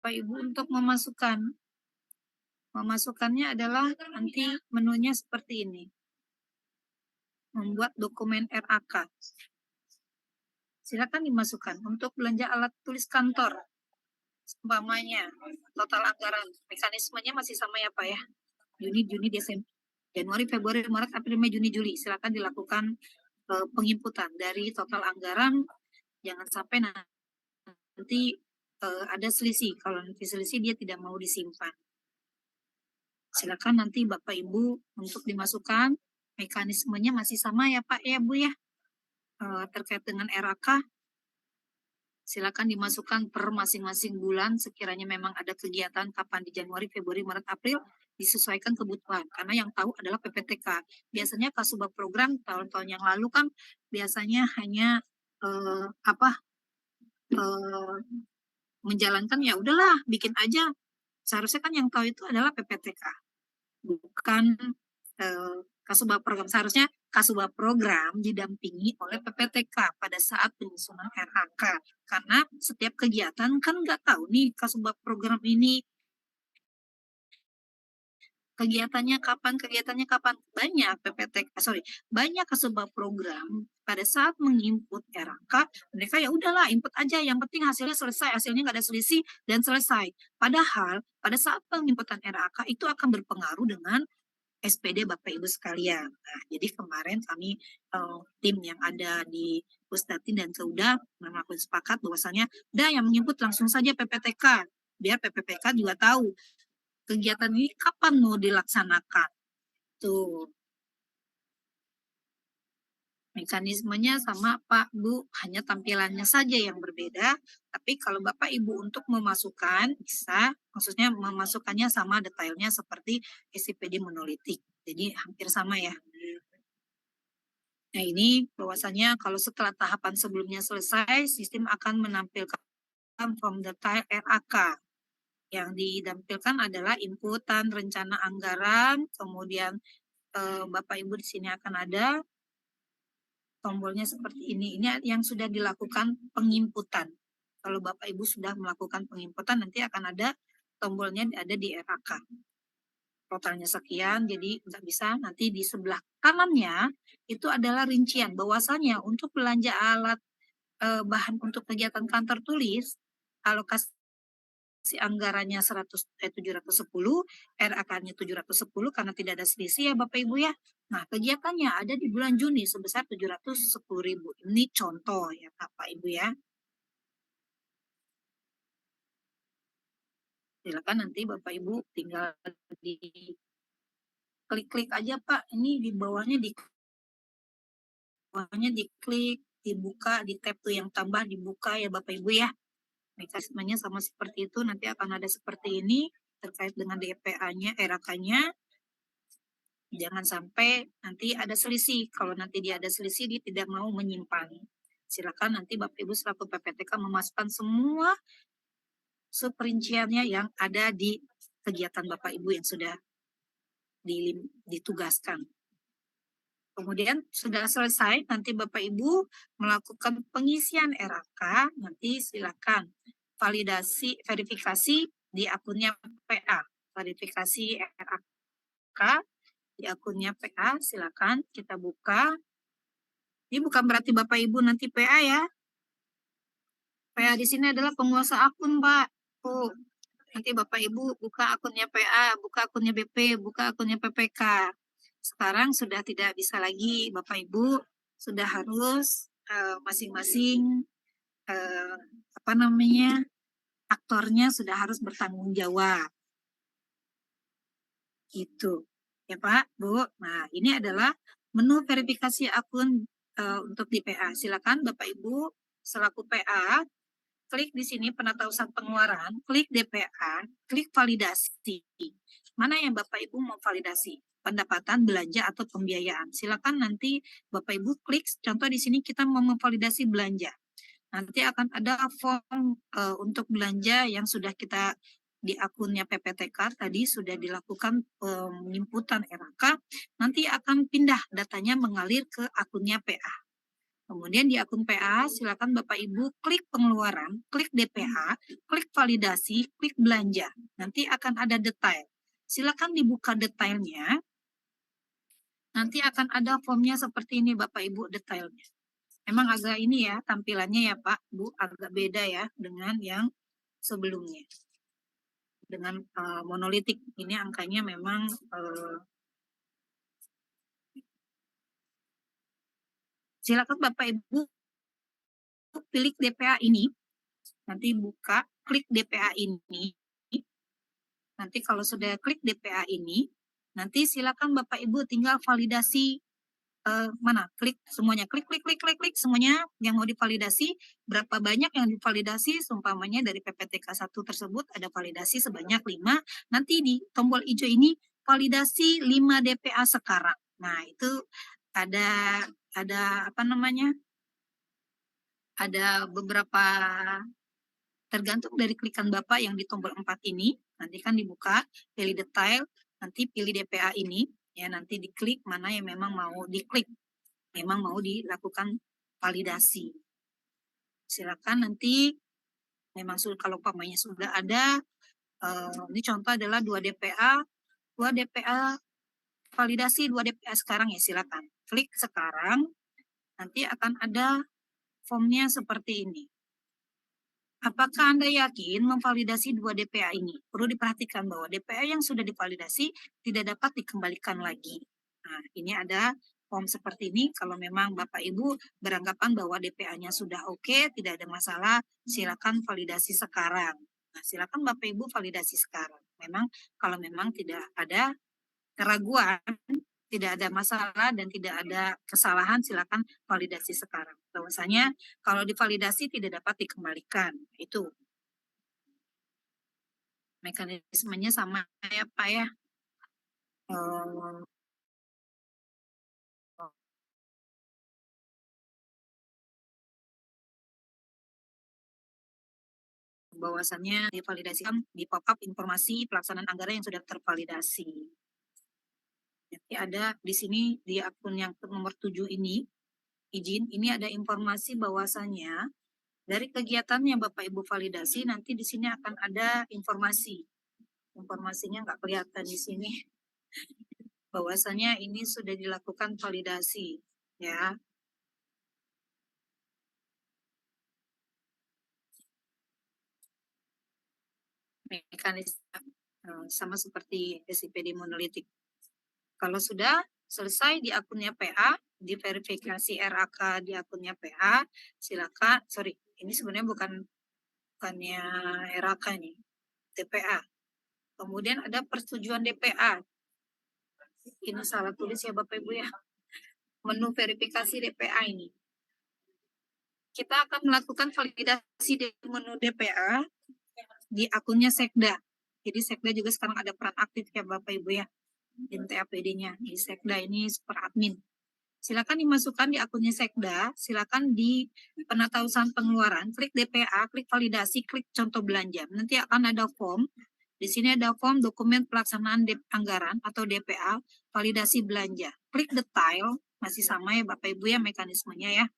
Bapak Ibu untuk memasukkan. Memasukkannya adalah nanti menunya seperti ini. Membuat dokumen RAK. Silakan dimasukkan untuk belanja alat tulis kantor. Umpamanya, total anggaran. Mekanismenya masih sama ya Pak ya. Juni, Desember. Januari, Februari, Maret, April, Mei, Juni, Juli. Silakan dilakukan penginputan dari total anggaran. Jangan sampai nanti ada selisih. Kalau nanti selisih dia tidak mau disimpan. Silakan nanti Bapak Ibu untuk dimasukkan. Mekanismenya masih sama ya Pak ya Bu ya. Terkait dengan RAK, silakan dimasukkan per masing-masing bulan sekiranya memang ada kegiatan kapan di Januari, Februari, Maret, April disesuaikan kebutuhan karena yang tahu adalah PPTK. Biasanya Kasubag program tahun-tahun yang lalu kan biasanya hanya menjalankan ya udahlah bikin aja. Seharusnya kan yang tahu itu adalah PPTK, bukan Kasubag program. Seharusnya Kasubag program didampingi oleh PPTK pada saat penyusunan RAK. Karena setiap kegiatan kan nggak tahu nih Kasubag program ini kegiatannya kapan. Banyak banyak Kasubag program pada saat menginput RAK, mereka ya udahlah input aja, yang penting hasilnya selesai, hasilnya nggak ada selisih dan selesai. Padahal pada saat penginputan RAK itu akan berpengaruh dengan SPD Bapak Ibu sekalian. Nah, jadi kemarin kami tim yang ada di Pusdatin dan Keuda melakukan sepakat bahwasanya yang menginput langsung saja PPTK, biar PPTK juga tahu kegiatan ini kapan mau dilaksanakan. Tuh. Mekanismenya sama Pak Bu, hanya tampilannya saja yang berbeda. Tapi kalau Bapak Ibu untuk memasukkan bisa, maksudnya memasukkannya sama detailnya seperti SIPD monolitik. Jadi hampir sama ya. Nah ini bahwasanya kalau setelah tahapan sebelumnya selesai, sistem akan menampilkan form detail RAK. Yang ditampilkan adalah inputan rencana anggaran, kemudian Bapak Ibu di sini akan ada tombolnya seperti ini. Ini yang sudah dilakukan penginputan. Kalau Bapak Ibu sudah melakukan penginputan, nanti akan ada tombolnya ada di RAK. Totalnya sekian, jadi nggak bisa. Nanti di sebelah kanannya itu adalah rincian bahwasanya untuk belanja alat bahan untuk kegiatan kantor tulis, alokasi anggarannya 710, RAK-nya 710 karena tidak ada selisih ya Bapak Ibu ya. Nah, kegiatannya ada di bulan Juni sebesar 710.000. Ini contoh ya Bapak Ibu ya. Silakan nanti Bapak Ibu tinggal di klik-klik aja Pak. Ini di bawahnya diklik, dibuka, di tab tuh yang tambah dibuka ya Bapak Ibu ya. Mekanismenya sama seperti itu, nanti akan ada seperti ini terkait dengan DPA-nya, RAK-nya. Jangan sampai nanti ada selisih. Kalau nanti dia ada selisih, dia tidak mau menyimpan. Silakan nanti Bapak Ibu selaku PPTK memasukkan semua seperinciannya yang ada di kegiatan Bapak Ibu yang sudah ditugaskan. Kemudian sudah selesai, nanti Bapak Ibu melakukan pengisian RAK, nanti silakan verifikasi di akunnya PA. Verifikasi RAK di akunnya PA, silakan kita buka. Ini bukan berarti Bapak Ibu nanti PA ya. PA di sini adalah penguasa akun, Pak. Nanti Bapak Ibu buka akunnya PA, buka akunnya BP, buka akunnya PPK. Sekarang sudah tidak bisa lagi Bapak Ibu, sudah harus masing-masing aktornya sudah harus bertanggung jawab. Gitu. Ya Pak, Bu. Nah, ini adalah menu verifikasi akun untuk di PA. Silakan Bapak Ibu selaku PA klik di sini penatausan pengeluaran, klik DPA, klik validasi. Mana yang Bapak Ibu mau validasi? Pendapatan, belanja, atau pembiayaan. Silakan nanti Bapak Ibu klik, contoh di sini kita mau memvalidasi belanja. Nanti akan ada form untuk belanja yang sudah kita di akunnya PPTK tadi sudah dilakukan penginputan RAK, nanti akan pindah datanya mengalir ke akunnya PA. Kemudian di akun PA, silakan Bapak Ibu klik pengeluaran, klik DPA, klik validasi, klik belanja. Nanti akan ada detail. Silakan dibuka detailnya. Nanti akan ada formnya seperti ini Bapak Ibu detailnya. Emang agak ini ya tampilannya ya Pak, Bu, agak beda ya dengan yang sebelumnya. Dengan monolitik ini angkanya memang silakan Bapak Ibu pilih DPA ini, nanti buka, klik DPA ini. Nanti kalau sudah klik DPA ini, nanti silakan Bapak Ibu tinggal validasi mana? Klik semuanya, klik, klik, klik, klik, klik semuanya yang mau divalidasi. Berapa banyak yang divalidasi? Seumpamanya dari PPTK 1 tersebut ada validasi sebanyak 5. Nanti di tombol hijau ini validasi 5 DPA sekarang. Nah itu ada apa namanya? Ada beberapa tergantung dari klikan Bapak yang di tombol 4 ini, nanti kan dibuka, pilih detail, nanti pilih DPA ini, ya nanti diklik mana yang memang mau diklik, memang mau dilakukan validasi. Silakan nanti, memang kalau umpamanya sudah ada, ini contoh adalah 2 DPA, 2 DPA validasi 2 DPA sekarang ya silakan. Klik sekarang, nanti akan ada formnya seperti ini. Apakah Anda yakin memvalidasi 2 DPA ini? Perlu diperhatikan bahwa DPA yang sudah divalidasi tidak dapat dikembalikan lagi. Nah, ini ada form seperti ini. Kalau memang Bapak Ibu beranggapan bahwa DPA-nya sudah oke, tidak ada masalah, silakan validasi sekarang. Nah, silakan Bapak Ibu validasi sekarang. Memang kalau memang tidak ada keraguan, tidak ada masalah dan tidak ada kesalahan, silakan validasi sekarang. Bahwasanya kalau divalidasi tidak dapat dikembalikan. Itu mekanismenya sama ya Pak ya. Bahwasannya divalidasikan di pop-up informasi pelaksanaan anggaran yang sudah tervalidasi. Jadi ada di sini di akun yang nomor 7 ini, izin, ini ada informasi bahwasannya dari kegiatan yang Bapak Ibu validasi, nanti di sini akan ada informasi. Informasinya nggak kelihatan di sini. Bahwasanya ini sudah dilakukan validasi. Ya, mekanisme sama seperti SIPD monolitik. Kalau sudah selesai di akunnya PA, di verifikasi RAK di akunnya PA, silakan, sorry, ini sebenarnya bukannya RAK nih, DPA. Kemudian ada persetujuan DPA. Ini salah tulis ya Bapak Ibu ya. Menu verifikasi DPA ini. Kita akan melakukan validasi di menu DPA di akunnya Sekda. Jadi Sekda juga sekarang ada peran aktif ya Bapak Ibu ya. TAPD-nya. Di Sekda ini super admin. Silakan dimasukkan di akunnya Sekda, silakan di penata usahaan pengeluaran, klik DPA, klik validasi, klik contoh belanja. Nanti akan ada form. Di sini ada form dokumen pelaksanaan anggaran atau DPA, validasi belanja. Klik detail, masih sama ya Bapak Ibu ya mekanismenya ya.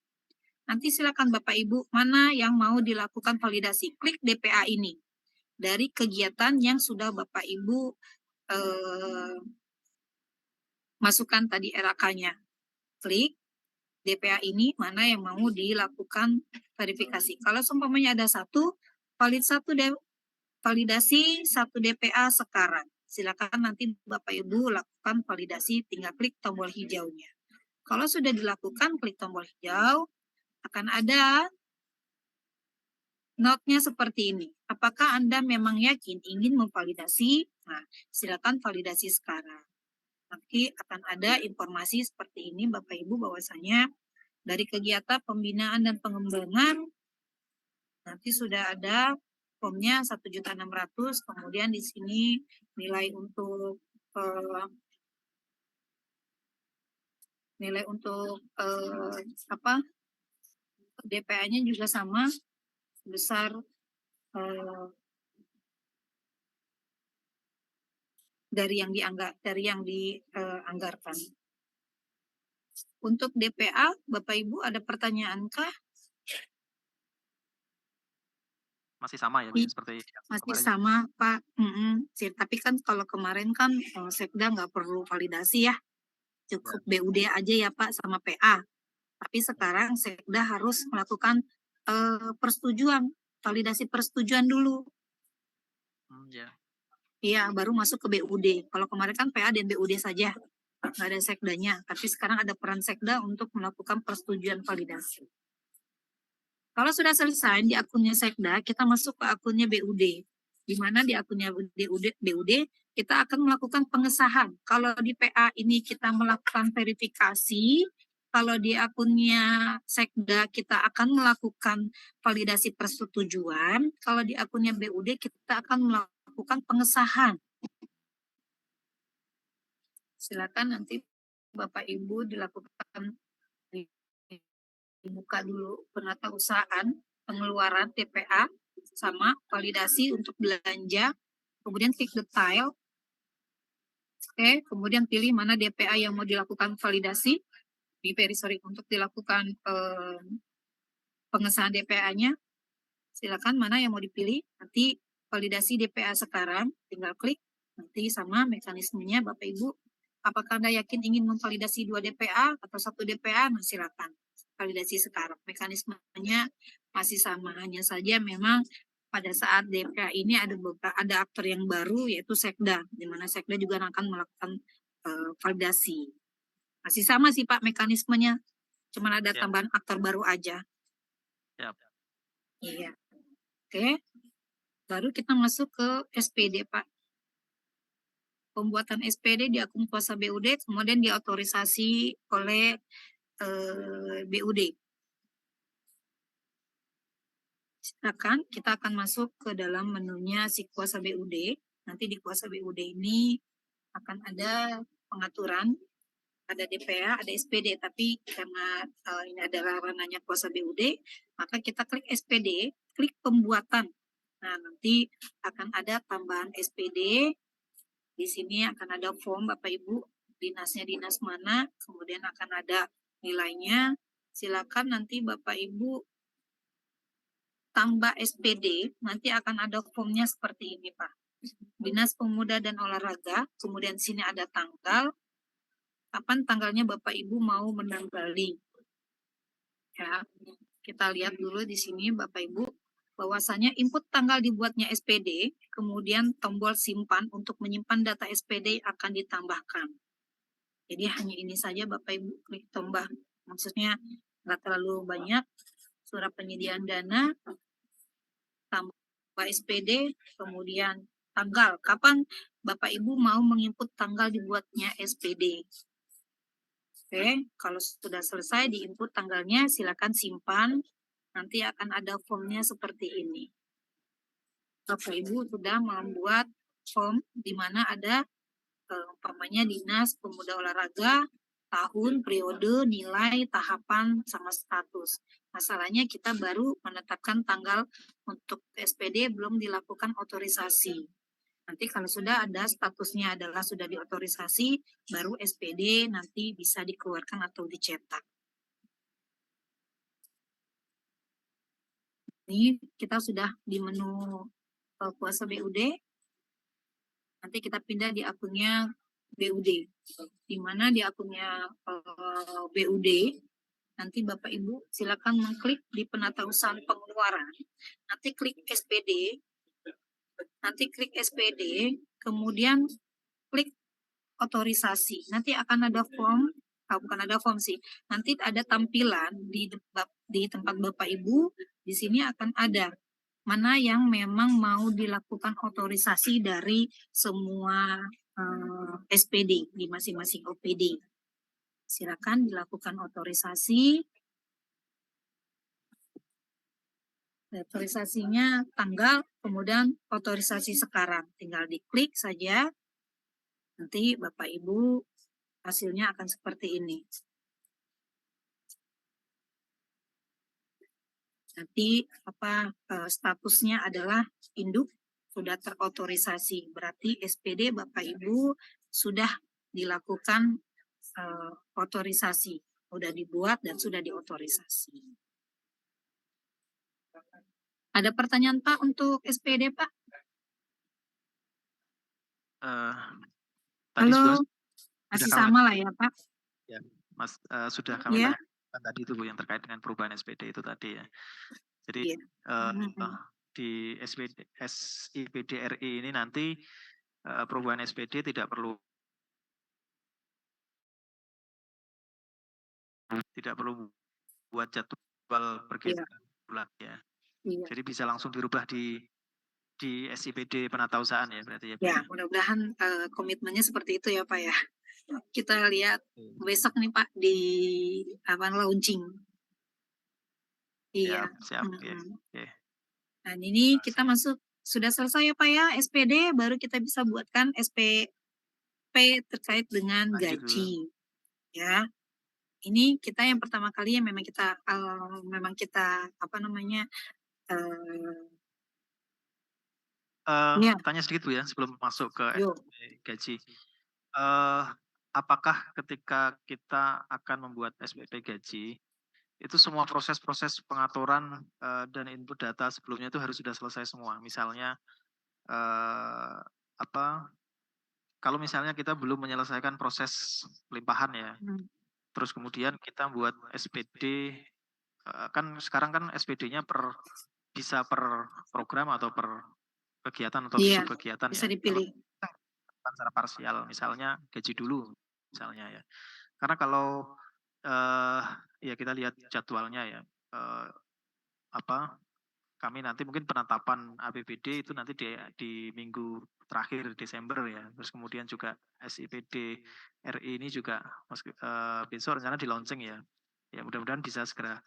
Nanti silakan Bapak Ibu mana yang mau dilakukan validasi. Klik DPA ini. Dari kegiatan yang sudah Bapak Ibu masukkan tadi RAK-nya. Klik DPA ini mana yang mau dilakukan verifikasi. Kalau seumpamanya ada satu, validasi satu DPA sekarang. Silakan nanti Bapak Ibu lakukan validasi, tinggal klik tombol hijaunya. Kalau sudah dilakukan, klik tombol hijau, akan ada note-nya seperti ini. Apakah Anda memang yakin ingin memvalidasi? Nah, silakan validasi sekarang. Nanti akan ada informasi seperti ini Bapak Ibu bahwasanya dari kegiatan pembinaan dan pengembangan nanti sudah ada formnya 1.600.000, kemudian di sini nilai untuk apa DPA-nya juga sama besar dari yang dianggarkan. Untuk DPA, Bapak Ibu ada pertanyaankah? Masih sama ya, Bu, ya, seperti yang Masih kemarin ya? sama, Pak. Tapi kan kalau kemarin kan Sekda nggak perlu validasi ya, Ya, cukup BUD aja ya Pak sama PA. Tapi sekarang Sekda harus melakukan persetujuan, validasi persetujuan dulu. Ya. Iya, baru masuk ke BUD. Kalau kemarin kan PA dan BUD saja, nggak ada Sekdanya. Tapi sekarang ada peran Sekda untuk melakukan persetujuan validasi. Kalau sudah selesai di akunnya Sekda, kita masuk ke akunnya BUD. Di mana di akunnya BUD kita akan melakukan pengesahan. Kalau di PA ini kita melakukan verifikasi, kalau di akunnya Sekda kita akan melakukan validasi persetujuan, kalau di akunnya BUD kita akan melakukan pengesahan. Silakan nanti Bapak Ibu dilakukan, dibuka dulu penatausahaan pengeluaran TPA sama validasi untuk belanja, kemudian klik detail. Oke, kemudian pilih mana DPA yang mau dilakukan validasi, untuk dilakukan pengesahan DPA-nya. Silakan mana yang mau dipilih. Nanti validasi DPA sekarang, tinggal klik. Nanti sama mekanismenya Bapak Ibu. Apakah Anda yakin ingin memvalidasi 2 DPA atau 1 DPA? Nah, silakan validasi sekarang. Mekanismenya masih sama, hanya saja memang pada saat DPA ini ada aktor yang baru yaitu Sekda, di mana Sekda juga akan melakukan validasi. Masih sama sih Pak mekanismenya, cuma ada Ya. tambahan aktor baru aja. Ya. Iya. Oke. Baru kita masuk ke SPD Pak. Pembuatan SPD di akun kuasa BUD kemudian diautorisasi oleh BUD. Silakan, kita akan masuk ke dalam menunya si kuasa BUD. Nanti di kuasa BUD ini akan ada pengaturan, ada DPA, ada SPD, tapi karena ini adalah ranahnya kuasa BUD, maka kita klik SPD, klik pembuatan. Nah, nanti akan ada tambahan SPD. Di sini akan ada form Bapak Ibu, dinasnya dinas mana, kemudian akan ada nilainya. Silakan nanti Bapak Ibu tambah SPD, nanti akan ada formnya seperti ini Pak. Dinas Pemuda dan Olahraga, kemudian sini ada tanggal, kapan tanggalnya Bapak Ibu mau menanggali. Ya, kita lihat dulu di sini Bapak Ibu, bahwasanya input tanggal dibuatnya SPD, kemudian tombol simpan untuk menyimpan data SPD akan ditambahkan. Jadi hanya ini saja Bapak Ibu klik tambah, maksudnya nggak terlalu banyak. Surat penyediaan dana, tambah SPD, kemudian tanggal. Kapan Bapak Ibu mau menginput tanggal dibuatnya SPD. Oke, kalau sudah selesai diinput tanggalnya, silakan simpan. Nanti akan ada formnya seperti ini. Bapak Ibu sudah membuat form di mana ada umpamanya Dinas Pemuda Olahraga, tahun, periode, nilai, tahapan, sama status. Masalahnya kita baru menetapkan tanggal untuk SPD, belum dilakukan otorisasi. Nanti kalau sudah ada statusnya adalah sudah diotorisasi, baru SPD nanti bisa dikeluarkan atau dicetak. Ini kita sudah di menu kuasa BUD. Nanti kita pindah di akunnya BUD. Di mana di akunnya BUD, nanti Bapak Ibu silakan mengklik di penatausahaan pengeluaran. Nanti klik SPD, kemudian klik otorisasi. Nanti akan ada form, bukan ada form sih. Nanti ada tampilan di tempat Bapak Ibu, di sini akan ada mana yang memang mau dilakukan otorisasi dari semua SPD di masing-masing OPD. Silakan dilakukan otorisasi. Otorisasinya tanggal, kemudian otorisasi sekarang. Tinggal diklik saja. Nanti Bapak Ibu hasilnya akan seperti ini. Nanti statusnya adalah induk sudah terotorisasi. Berarti SPD Bapak Ibu sudah dilakukan otorisasi. sudah dibuat dan sudah diotorisasi. Ada pertanyaan Pak untuk SPD Pak? Tadi Halo, sudah masih kami sama lah ya Pak? ya, Mas, sudah kami Iya, tanyakan tadi itu Bu, yang terkait dengan perubahan SPD itu tadi ya. Jadi, iya. di SIPD RI ini nanti, perubahan SPD tidak perlu buat jadwal Iya, pergeseran bulan ya. iya. Jadi bisa langsung dirubah di SIPD penatausahaan ya berarti ya Bu Ya, ya? mudah-mudahan komitmennya seperti itu ya Pak ya. Kita lihat Oke. besok nih Pak di apa launching. Iya. Siap siap, oke Mhm. oke. Dan ini Terima kita kasih. masuk sudah selesai ya Pak ya SPD, baru kita bisa buatkan SPP terkait dengan Lanjut dulu. gaji ya. Ini kita yang pertama kali yang memang kita apa namanya, eee iya, Bertanya sedikit Bu ya, sebelum masuk ke yuk. SPP gaji. Eee, apakah ketika kita akan membuat SPP gaji, itu semua proses-proses pengaturan, dan input data sebelumnya itu harus sudah selesai semua? Misalnya, eee, apa, kalau misalnya kita belum menyelesaikan proses pelimpahan ya, Mmm, terus kemudian kita buat SPD, kan sekarang kan SPD-nya bisa per program atau per kegiatan atau iya, subkegiatan bisa ya. Kalau dipilih. kan secara parsial, misalnya gaji dulu, misalnya ya. Karena kalau, ya kita lihat jadwalnya ya, eee, apa, kami nanti mungkin penetapan APBD itu nanti di minggu terakhir Desember ya, terus kemudian juga SIPD RI ini juga besok rencana di-launching ya. Ya mudah-mudahan bisa segera,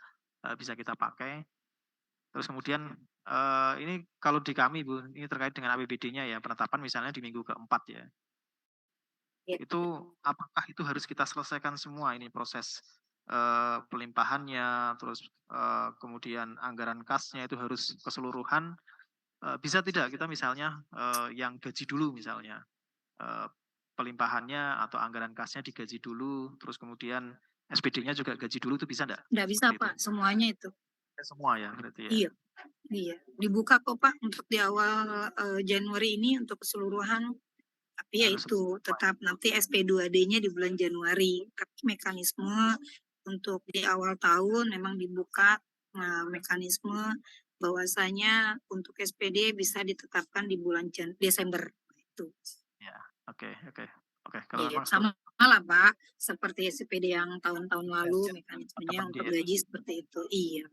bisa kita pakai. Terus kemudian, ini kalau di kami Bu, ini terkait dengan APBD-nya ya, penetapan misalnya di minggu keempat ya. Iya. Itu apakah itu harus kita selesaikan semua ini proses, pelimpahannya, terus, kemudian anggaran kasnya itu harus keseluruhan, bisa tidak kita misalnya, yang gaji dulu misalnya, eee, pelimpahannya atau anggaran kasnya digaji dulu, terus kemudian SPD-nya juga gaji dulu itu bisa ndak? Nggak bisa Seperti itu? Pak, semuanya itu. Semua ya berarti ya? Iya, iya. Dibuka kok Pak untuk di awal, Januari ini untuk keseluruhan. Tapi ya Harus itu, semua ya? tetap nanti SP2D-nya di bulan Januari. Tapi mekanisme untuk di awal tahun memang dibuka, mekanisme bahwasanya untuk SPD bisa ditetapkan di bulan Desember, itu. Ya, oke oke oke, kalau Iya, memang sama seperti lah Pak, seperti SPD yang tahun-tahun lalu mekanismenya teman-teman di untuk gaji SIPD seperti itu. Iya.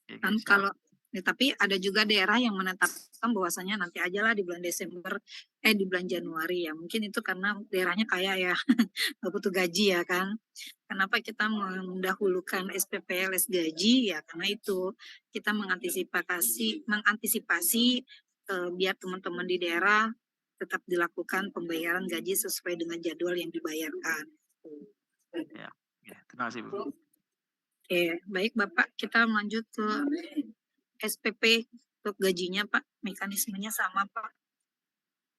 oke Kan siap. kalau ya tapi ada juga daerah yang menetapkan bahwasanya nanti ajalah di bulan Desember, di bulan Januari ya. Mungkin itu karena daerahnya kaya ya, nggak butuh gaji ya kan. Kenapa kita mendahulukan SPPLS gaji ya karena itu kita mengantisipasi biar teman-teman di daerah tetap dilakukan pembayaran gaji sesuai dengan jadwal yang dibayarkan. Ya, oke, terima kasih Bu. Oke, baik Bapak, kita lanjut ke SPP untuk gajinya Pak, mekanismenya sama Pak.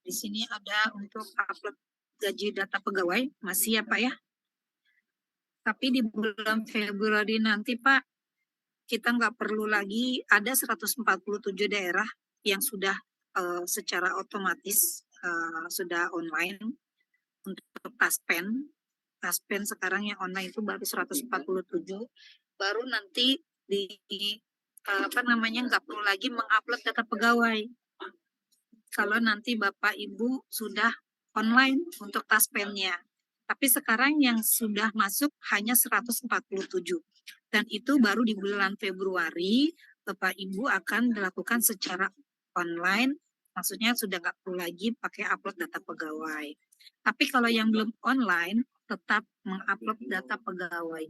Di sini ada untuk upload gaji data pegawai, masih ya Pak ya. Tapi di bulan Februari nanti Pak, kita nggak perlu lagi, ada 147 daerah yang sudah secara otomatis sudah online untuk Taspen. Taspen sekarang yang online itu baru 147. Baru nanti di apa namanya nggak perlu lagi mengupload data pegawai. Kalau nanti Bapak Ibu sudah online untuk taspennya. Tapi sekarang yang sudah masuk hanya 147. Dan itu baru di bulan Februari Bapak Ibu akan dilakukan secara online. Maksudnya sudah nggak perlu lagi pakai upload data pegawai. Tapi kalau yang belum online tetap mengupload data pegawai.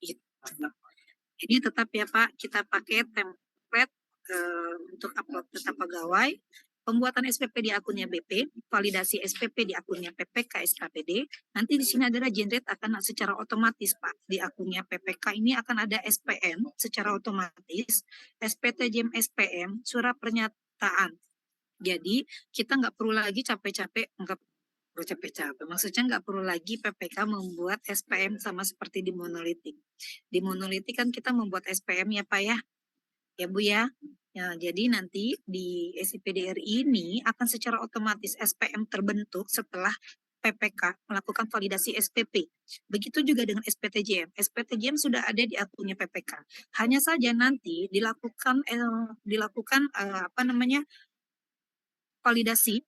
Gitu. Jadi tetap ya Pak, kita pakai template untuk upload data pegawai, pembuatan SPP di akunnya BP, validasi SPP di akunnya PPK SKPD. Nanti di sini adalah generate akan secara otomatis Pak. Di akunnya PPK ini akan ada SPM secara otomatis, SPTJM SPM, surat pernyataan. Jadi kita nggak perlu lagi capek-capek perlu capek-capek, maksudnya nggak perlu lagi PPK membuat SPM sama seperti di monolitik. Di monolitik kan kita membuat SPM ya Pak ya, ya Bu ya. Ya, jadi nanti di SIPDRI ini akan secara otomatis SPM terbentuk setelah PPK melakukan validasi SPP. Begitu juga dengan SPTJM. SPTJM sudah ada di akunnya PPK. Hanya saja nanti dilakukan apa namanya validasi,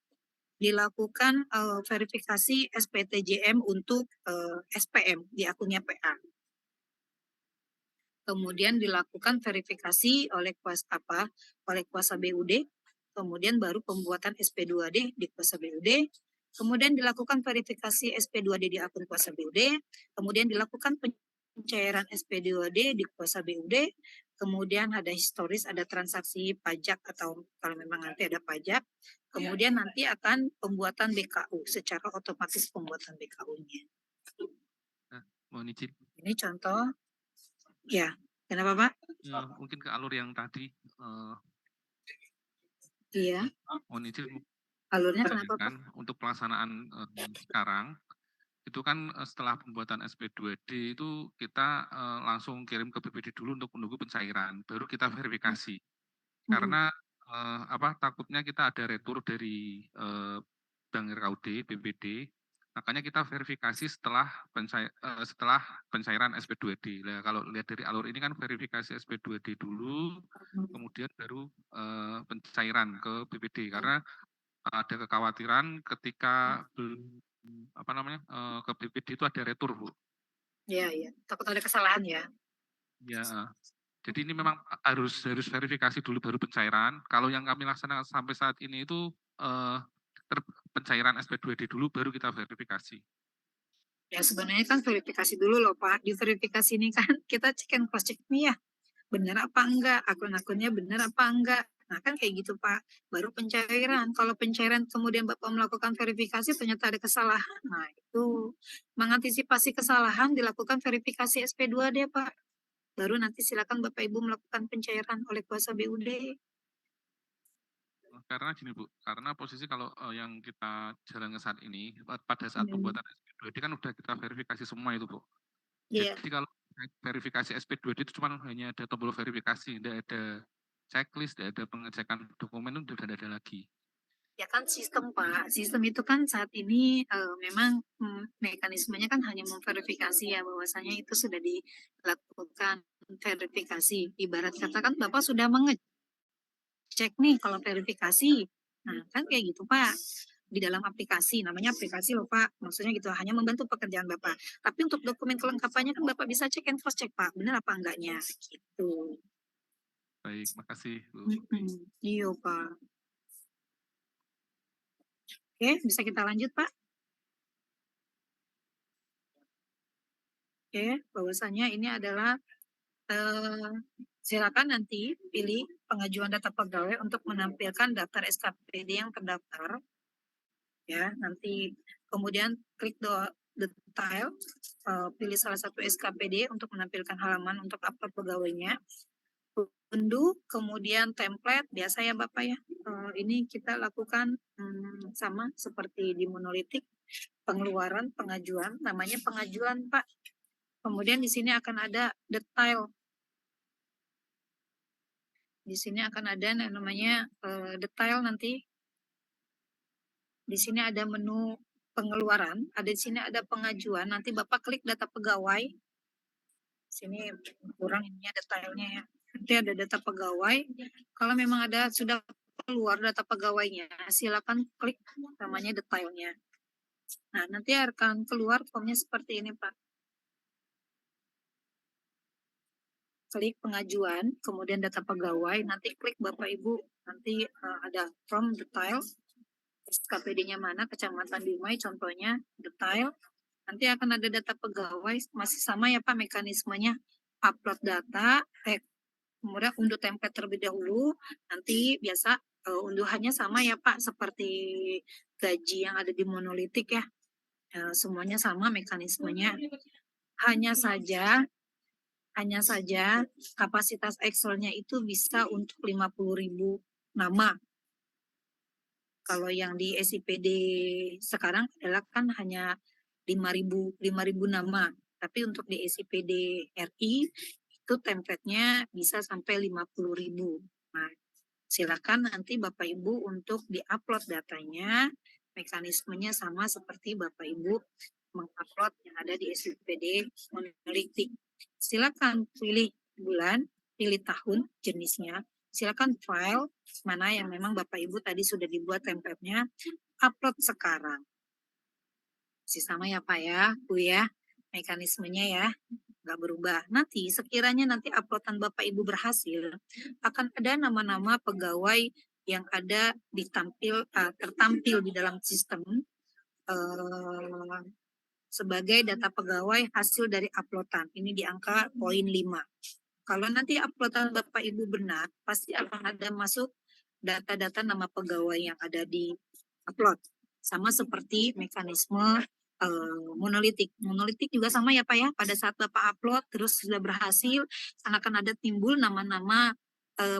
dilakukan verifikasi SPTJM untuk SPM di akunnya PA. Kemudian dilakukan verifikasi oleh kuasa BUD, kemudian baru pembuatan SP2D di kuasa BUD, kemudian dilakukan verifikasi SP2D di akun kuasa BUD, kemudian dilakukan pencairan SP2D di kuasa BUD, kemudian ada historis, ada transaksi pajak atau kalau memang nanti ada pajak, kemudian nanti akan pembuatan BKU, secara otomatis pembuatan BKU-nya. Nah, mohon izin. Ini contoh, ya, kenapa Pak? Mungkin ke alur yang tadi, Iya, mohon izin alurnya kenapa Pak? kan untuk pelaksanaan sekarang itu kan setelah pembuatan SP2D itu kita langsung kirim ke BPD dulu untuk menunggu pencairan, baru kita verifikasi. Karena takutnya kita ada retur dari Bank RKUD, BPD, makanya kita verifikasi setelah pencairan SP2D. Nah, kalau lihat dari alur ini kan verifikasi SP2D dulu, kemudian baru pencairan ke BPD, karena ada kekhawatiran ketika ke BPD itu ada retur, Bu. Iya, iya. Takut ada kesalahan ya. Ya, jadi ini memang harus verifikasi dulu baru pencairan. Kalau yang kami laksanakan sampai saat ini itu pencairan SP2D dulu baru kita verifikasi. Ya sebenarnya kan verifikasi dulu loh Pak. Di verifikasi ini kan kita cek and cross check nih ya. Benar apa enggak? Akun-akunnya benar apa enggak? Nah kan kayak gitu Pak. Baru pencairan. Kalau pencairan kemudian Bapak melakukan verifikasi ternyata ada kesalahan. Nah itu mengantisipasi kesalahan dilakukan verifikasi SP2D Pak. Baru nanti silakan Bapak Ibu melakukan pencairan oleh kuasa BUD. Karena gini Bu, karena posisi kalau yang kita jalankan saat ini, pada saat pembuatan SP2D kan udah kita verifikasi semua itu Bu. Iya. Jadi kalau verifikasi SP2D itu cuma hanya ada tombol verifikasi, tidak ada checklist, tidak ada pengecekan dokumen, itu sudah ada lagi. Ya kan sistem Pak, sistem itu kan saat ini memang mekanismenya kan hanya memverifikasi ya bahwasanya itu sudah dilakukan verifikasi. Ibarat kata kan Bapak sudah mengecek nih kalau verifikasi. Nah kan kayak gitu Pak. Di dalam aplikasi, namanya aplikasi loh Pak. Maksudnya gitu, hanya membantu pekerjaan Bapak. Tapi untuk dokumen kelengkapannya kan Bapak bisa cek and cross check Pak, benar apa enggaknya gitu. Baik, makasih Bu. Iya Pak. Oke, bisa kita lanjut Pak. Oke, bahwasanya ini adalah silakan nanti pilih pengajuan data pegawai untuk menampilkan daftar SKPD yang terdaftar. Ya, nanti kemudian klik detail, pilih salah satu SKPD untuk menampilkan halaman untuk upload pegawainya. Unduh, kemudian template, biasa ya Bapak ya. Ini kita lakukan sama seperti di monolitik, pengeluaran, pengajuan, namanya pengajuan Pak. Kemudian di sini akan ada detail. Di sini akan ada namanya detail nanti. Di sini ada menu pengeluaran, ada di sini ada pengajuan. Nanti Bapak klik data pegawai. Sini kurang ininya detailnya ya. Nanti ada data pegawai. Kalau memang ada sudah keluar data pegawainya, silakan klik namanya detailnya. Nah, nanti akan keluar formnya seperti ini, Pak. Klik pengajuan, kemudian data pegawai, nanti klik Bapak Ibu, nanti ada form detail, SKPD-nya mana, kecamatan Dumai, contohnya detail, nanti akan ada data pegawai, masih sama ya Pak mekanismenya, upload data, kemudian unduh template terlebih dahulu, nanti biasa unduhannya sama ya Pak, seperti gaji yang ada di monolitik ya, semuanya sama mekanismenya, hanya saja kapasitas Excel-nya itu bisa untuk 50.000 nama. Kalau yang di SIPD sekarang adalah kan hanya 5.000 nama. Tapi untuk di SIPD RI itu template-nya bisa sampai 50.000. Nah, silakan nanti Bapak Ibu untuk di-upload datanya, mekanismenya sama seperti Bapak Ibu mengupload yang ada di SIPD monolitik. Silakan pilih bulan, pilih tahun, jenisnya. Silakan file mana yang memang Bapak Ibu tadi sudah dibuat template-nya, upload sekarang. Masih sama ya Pak ya, Bu ya, mekanismenya ya, nggak berubah. Nanti sekiranya nanti uploadan Bapak Ibu berhasil, akan ada nama-nama pegawai yang ada tertampil di dalam sistem sebagai data pegawai hasil dari uploadan. Ini di angka poin 5. Kalau nanti uploadan Bapak Ibu benar, pasti akan ada masuk data-data nama pegawai yang ada di upload. Sama seperti mekanisme monolitik. Monolitik juga sama ya Pak ya, pada saat Bapak upload terus sudah berhasil, akan ada timbul nama-nama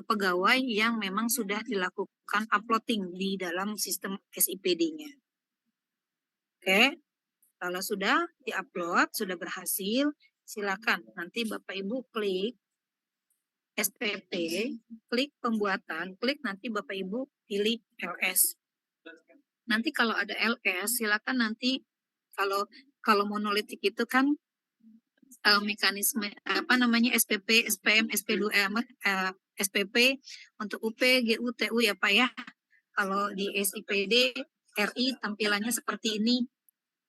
pegawai yang memang sudah dilakukan uploading di dalam sistem SIPD-nya. Oke, kalau sudah diupload, sudah berhasil, silakan nanti Bapak Ibu klik SPP, klik pembuatan, klik nanti Bapak Ibu pilih LS. Nanti kalau ada LS, silakan nanti kalau monolitik itu kan mekanisme SPP, SPM, SP2M, SPP untuk UP, GU, TU ya Pak ya. Kalau di SIPD RI tampilannya seperti ini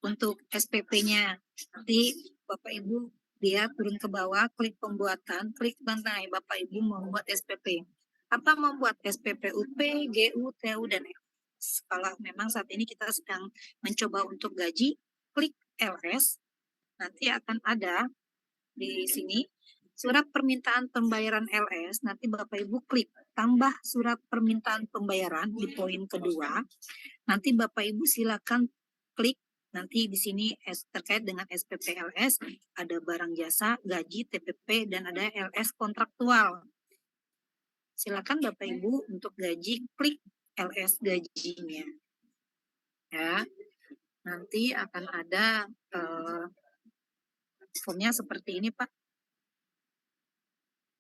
untuk SPP-nya. Nanti Bapak Ibu dia turun ke bawah, klik pembuatan, klik lantai, Bapak Ibu membuat SPP. Apa membuat SPP UP, GU, TU, dan LS. Kalau memang saat ini kita sedang mencoba untuk gaji, klik LS, nanti akan ada di sini surat permintaan pembayaran LS, nanti Bapak Ibu klik tambah surat permintaan pembayaran di poin kedua, nanti Bapak Ibu silakan klik. Nanti di sini terkait dengan SPP LS, ada barang jasa, gaji, TPP, dan ada LS kontraktual. Silakan Bapak Ibu untuk gaji, klik LS gajinya. Ya, nanti akan ada formnya seperti ini Pak.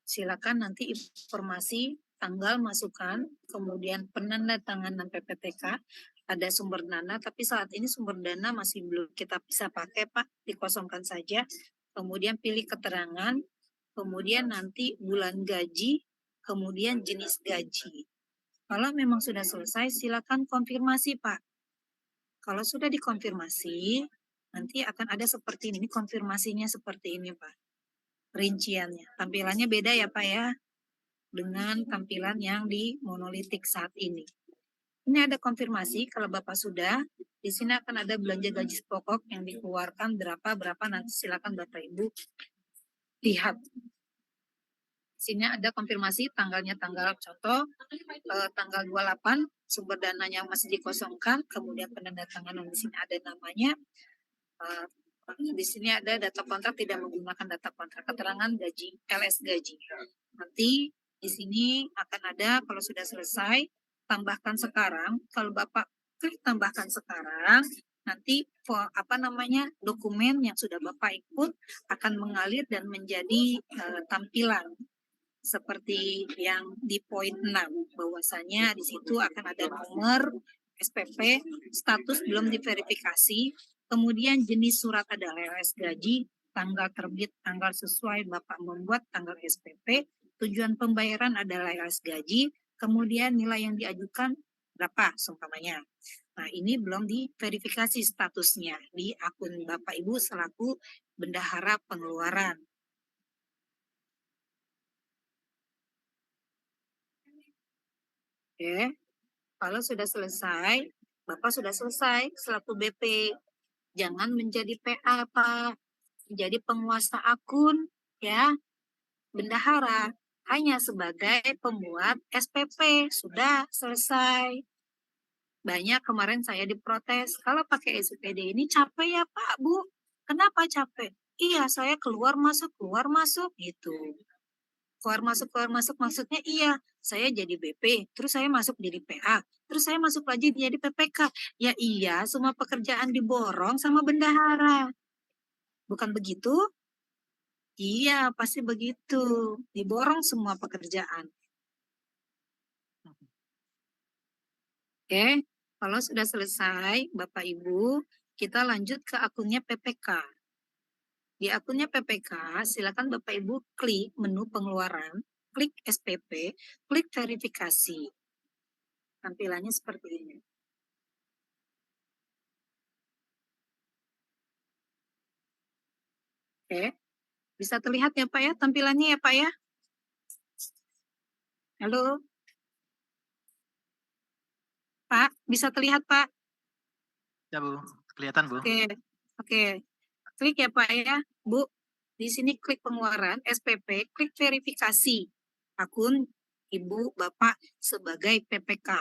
Silakan nanti informasi tanggal masukan, kemudian penandatanganan PPTK, ada sumber dana, tapi saat ini sumber dana masih belum kita bisa pakai Pak, dikosongkan saja. Kemudian pilih keterangan, kemudian nanti bulan gaji, kemudian jenis gaji. Kalau memang sudah selesai, silakan konfirmasi Pak. Kalau sudah dikonfirmasi, nanti akan ada seperti ini, konfirmasinya seperti ini Pak. Rinciannya, tampilannya beda ya Pak ya, dengan tampilan yang di monolitik saat ini. Ini ada konfirmasi kalau Bapak sudah, di sini akan ada belanja gaji pokok yang dikeluarkan berapa, nanti silakan Bapak Ibu lihat. Di sini ada konfirmasi tanggalnya tanggal contoh, tanggal 28, sumber dananya masih dikosongkan, kemudian penandatanganan di sini ada namanya, di sini ada data kontrak tidak menggunakan data kontrak, keterangan gaji, LS gaji. Nanti di sini akan ada kalau sudah selesai, tambahkan sekarang. Kalau Bapak klik tambahkan sekarang, nanti dokumen yang sudah Bapak ikut akan mengalir dan menjadi tampilan seperti yang di poin 6, bahwasanya di situ akan ada nomor SPP, status belum diverifikasi, kemudian jenis surat adalah LS gaji, tanggal terbit, tanggal sesuai Bapak membuat, tanggal SPP, tujuan pembayaran adalah LS gaji, kemudian nilai yang diajukan berapa seumpamanya. Nah, ini belum diverifikasi statusnya di akun Bapak Ibu selaku bendahara pengeluaran. Oke, kalau sudah selesai, Bapak sudah selesai selaku BP. Jangan menjadi PA, Pak. Menjadi penguasa akun, ya. Bendahara hanya sebagai pembuat SPP. Sudah selesai. Banyak kemarin saya diprotes, kalau pakai SPD ini capek ya Pak, Bu. Kenapa capek? Iya, saya keluar masuk gitu. keluar masuk maksudnya iya, saya jadi BP, terus saya masuk jadi PA, terus saya masuk lagi jadi PPK. Ya iya, semua pekerjaan diborong sama bendahara. Bukan begitu? Iya, pasti begitu. Diborong semua pekerjaan. Oke, kalau sudah selesai, Bapak Ibu, kita lanjut ke akunnya PPK. Di akunnya PPK, silakan Bapak Ibu klik menu pengeluaran, klik SPP, klik verifikasi. Tampilannya seperti ini. Oke, bisa terlihat ya Pak ya, tampilannya ya Pak ya? Halo, Pak, bisa terlihat Pak? Ya Bu, kelihatan Bu. Oke, oke. Klik ya Pak ya, Bu. Di sini klik pengeluaran, SPP, klik verifikasi akun Ibu Bapak sebagai PPK.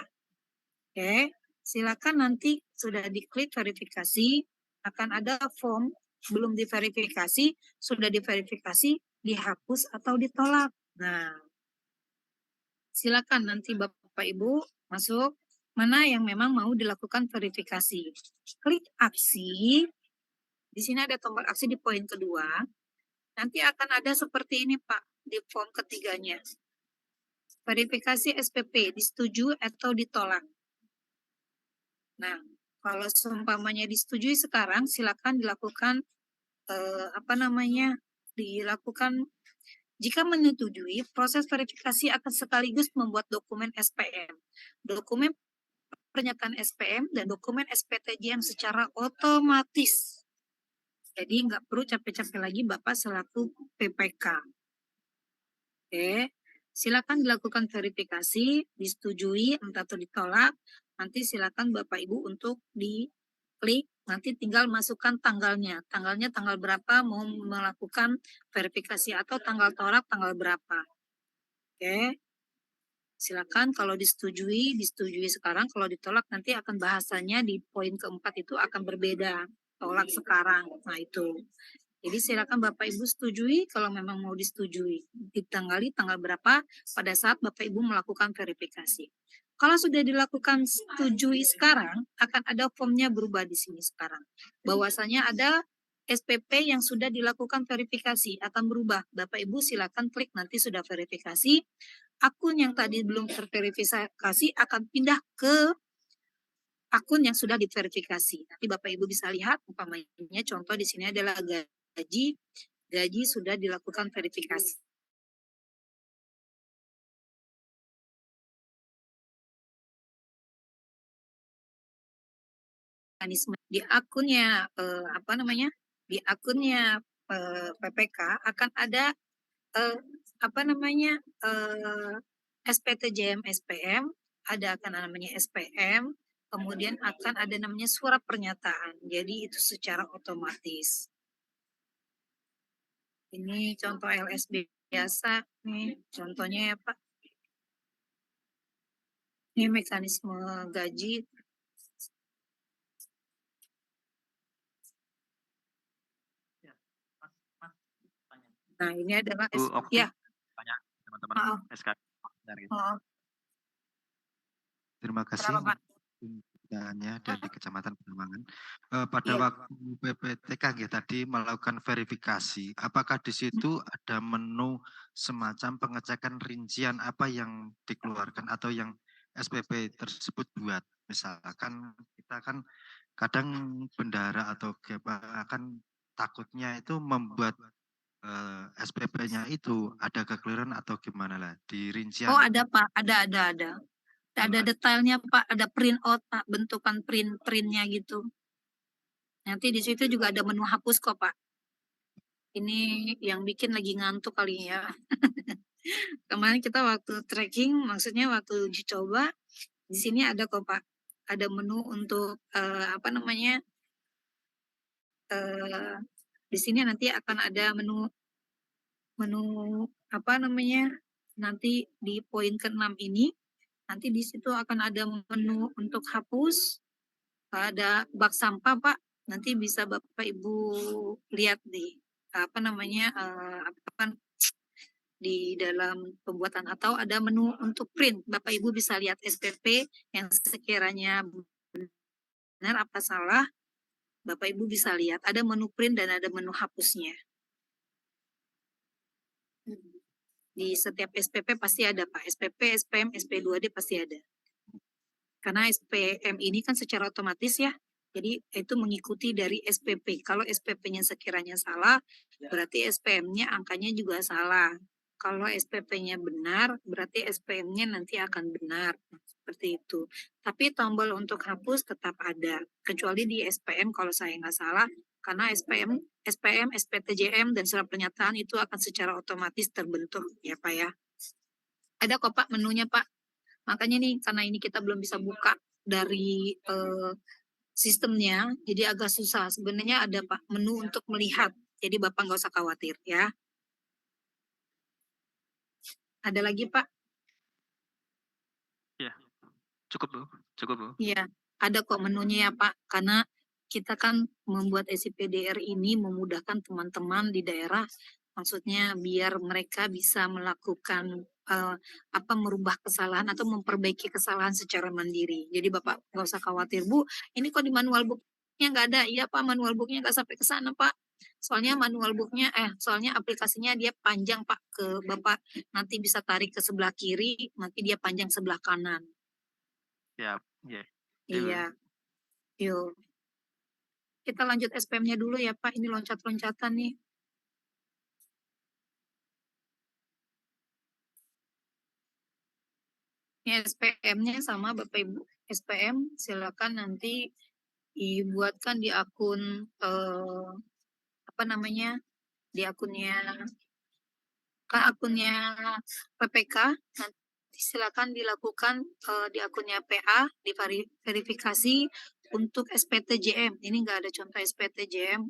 Oke, silakan nanti sudah diklik verifikasi, akan ada form belum diverifikasi, sudah diverifikasi, dihapus atau ditolak. Nah, silakan nanti Bapak Ibu masuk mana yang memang mau dilakukan verifikasi. Klik aksi, di sini ada tombol aksi di poin kedua. Nanti akan ada seperti ini Pak, di form ketiganya. Verifikasi SPP, disetujui atau ditolak. Nah, kalau seumpamanya disetujui sekarang, silakan dilakukan dilakukan jika menyetujui, proses verifikasi akan sekaligus membuat dokumen SPM, dokumen pernyataan SPM dan dokumen SPTJM secara otomatis. Jadi nggak perlu capek-capek lagi Bapak selaku PPK. Oke, silakan dilakukan verifikasi, disetujui atau ditolak. Nanti silakan Bapak Ibu untuk diklik, nanti tinggal masukkan tanggalnya. Tanggalnya tanggal berapa mau melakukan verifikasi atau tanggal tolak tanggal berapa. Oke, silakan kalau disetujui sekarang, kalau ditolak nanti akan bahasanya di poin keempat itu akan berbeda. Tolak sekarang, nah itu. Jadi silakan Bapak Ibu setujui kalau memang mau disetujui. Ditanggali tanggal berapa pada saat Bapak Ibu melakukan verifikasi. Kalau sudah dilakukan setujui sekarang, akan ada formnya berubah di sini sekarang. Bahwasanya ada SPP yang sudah dilakukan verifikasi akan berubah. Bapak Ibu silakan klik nanti sudah verifikasi. Akun yang tadi belum terverifikasi akan pindah ke akun yang sudah diverifikasi. Nanti Bapak Ibu bisa lihat umpamanya contoh di sini adalah gaji sudah dilakukan verifikasi. Mekanisme di akunnya di akunnya PPK akan ada SPTJM SPM, ada akan namanya SPM, kemudian akan ada namanya surat pernyataan. Jadi itu secara otomatis. Ini contoh LSB biasa nih, contohnya ya Pak. Ini mekanisme gaji. Nah, ini adalah Bu Okti, ya. tanya teman-teman Maaf. SK. Maaf. Terima kasih Kenapa, Pak? pertanyaannya dari Kecamatan Pademangan. Pada Iya. waktu PPTK tadi melakukan verifikasi, apakah di situ ada menu semacam pengecekan rincian apa yang dikeluarkan atau yang SPP tersebut buat? Misalkan kita kan kadang bendahara atau akan takutnya itu membuat SPP-nya itu ada kekeliruan atau gimana lah di rincian. Oh, ada Pak, ada. Ada detailnya Pak, ada print out Pak, bentukan printnya gitu. Nanti di situ juga ada menu hapus kok Pak. Ini yang bikin lagi ngantuk kali ya. Kemarin kita waktu tracking, maksudnya waktu uji coba, di sini ada kok Pak, ada menu untuk di sini nanti akan ada menu nanti di poin ke-6 ini, nanti di situ akan ada menu untuk hapus, ada bak sampah Pak, nanti bisa Bapak Ibu lihat di di dalam pembuatan atau ada menu untuk print. Bapak Ibu bisa lihat SPP yang sekiranya benar apa salah, Bapak Ibu bisa lihat ada menu print dan ada menu hapusnya. Di setiap SPP pasti ada Pak, SPP, SPM, SP2D pasti ada. Karena SPM ini kan secara otomatis ya, jadi itu mengikuti dari SPP. Kalau SPP-nya sekiranya salah, berarti SPM-nya angkanya juga salah. Kalau SPP-nya benar, berarti SPM-nya nanti akan benar. Seperti itu. Tapi tombol untuk hapus tetap ada. Kecuali di SPM kalau saya nggak salah, karena SPM, SPTJM, dan surat pernyataan itu akan secara otomatis terbentuk ya Pak ya. Ada kok Pak menunya Pak. Makanya nih, karena ini kita belum bisa buka dari sistemnya, jadi agak susah. Sebenarnya ada Pak menu untuk melihat, jadi Bapak nggak usah khawatir ya. Ada lagi Pak? Ya, cukup Bu, cukup Bu. Iya, ada kok menunya ya Pak, karena kita kan membuat SIPDR ini memudahkan teman-teman di daerah, maksudnya biar mereka bisa melakukan merubah kesalahan atau memperbaiki kesalahan secara mandiri. Jadi Bapak nggak usah khawatir, Bu, ini kok di manual booknya nggak ada. Iya Pak, manual booknya nggak sampai ke sana Pak. Soalnya manual booknya, soalnya aplikasinya dia panjang Pak, ke Bapak nanti bisa tarik ke sebelah kiri, nanti dia panjang sebelah kanan. Ya, ya. Iya, yuk. Kita lanjut SPM-nya dulu ya Pak, ini loncat-loncatan nih. Ini SPM-nya sama Bapak Ibu. SPM silakan nanti dibuatkan di akun di akunnya PPK. Nanti silakan dilakukan di akunnya PA, di verifikasi untuk SPTJM. Ini nggak ada contoh SPTJM.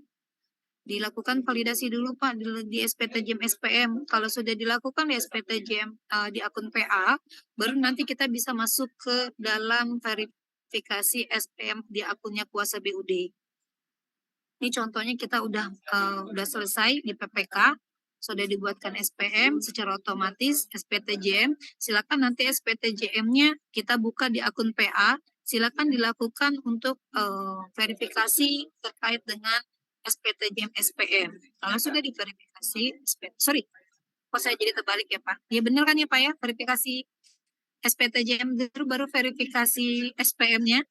Dilakukan validasi dulu Pak di SPTJM SPM. Kalau sudah dilakukan di SPTJM di akun PA, baru nanti kita bisa masuk ke dalam verifikasi SPM di akunnya kuasa BUD. Ini contohnya kita udah selesai di PPK, sudah dibuatkan SPM secara otomatis SPTJM. Silakan nanti SPTJM-nya kita buka di akun PA. Silakan dilakukan untuk verifikasi terkait dengan SPTJM SPM. Kalau sudah diverifikasi, kok saya jadi terbalik ya Pak? Ya benar kan ya Pak ya, verifikasi SPTJM dulu baru verifikasi SPM-nya.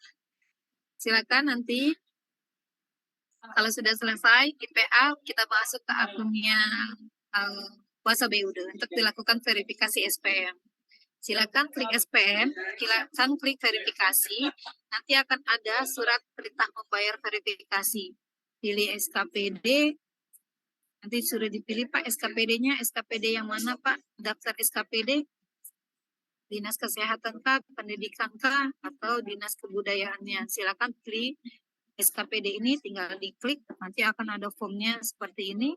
Silakan nanti kalau sudah selesai di PA kita masuk ke akunnya kuasa BUD untuk dilakukan verifikasi SPM. Silakan klik SPM, silakan klik verifikasi, nanti akan ada surat perintah membayar verifikasi. Pilih SKPD, nanti sudah dipilih Pak SKPD-nya, SKPD yang mana Pak? Daftar SKPD, Dinas Kesehatan kah, Pendidikan kah, atau Dinas Kebudayaannya. Silakan pilih SKPD ini, tinggal diklik, nanti akan ada formnya seperti ini.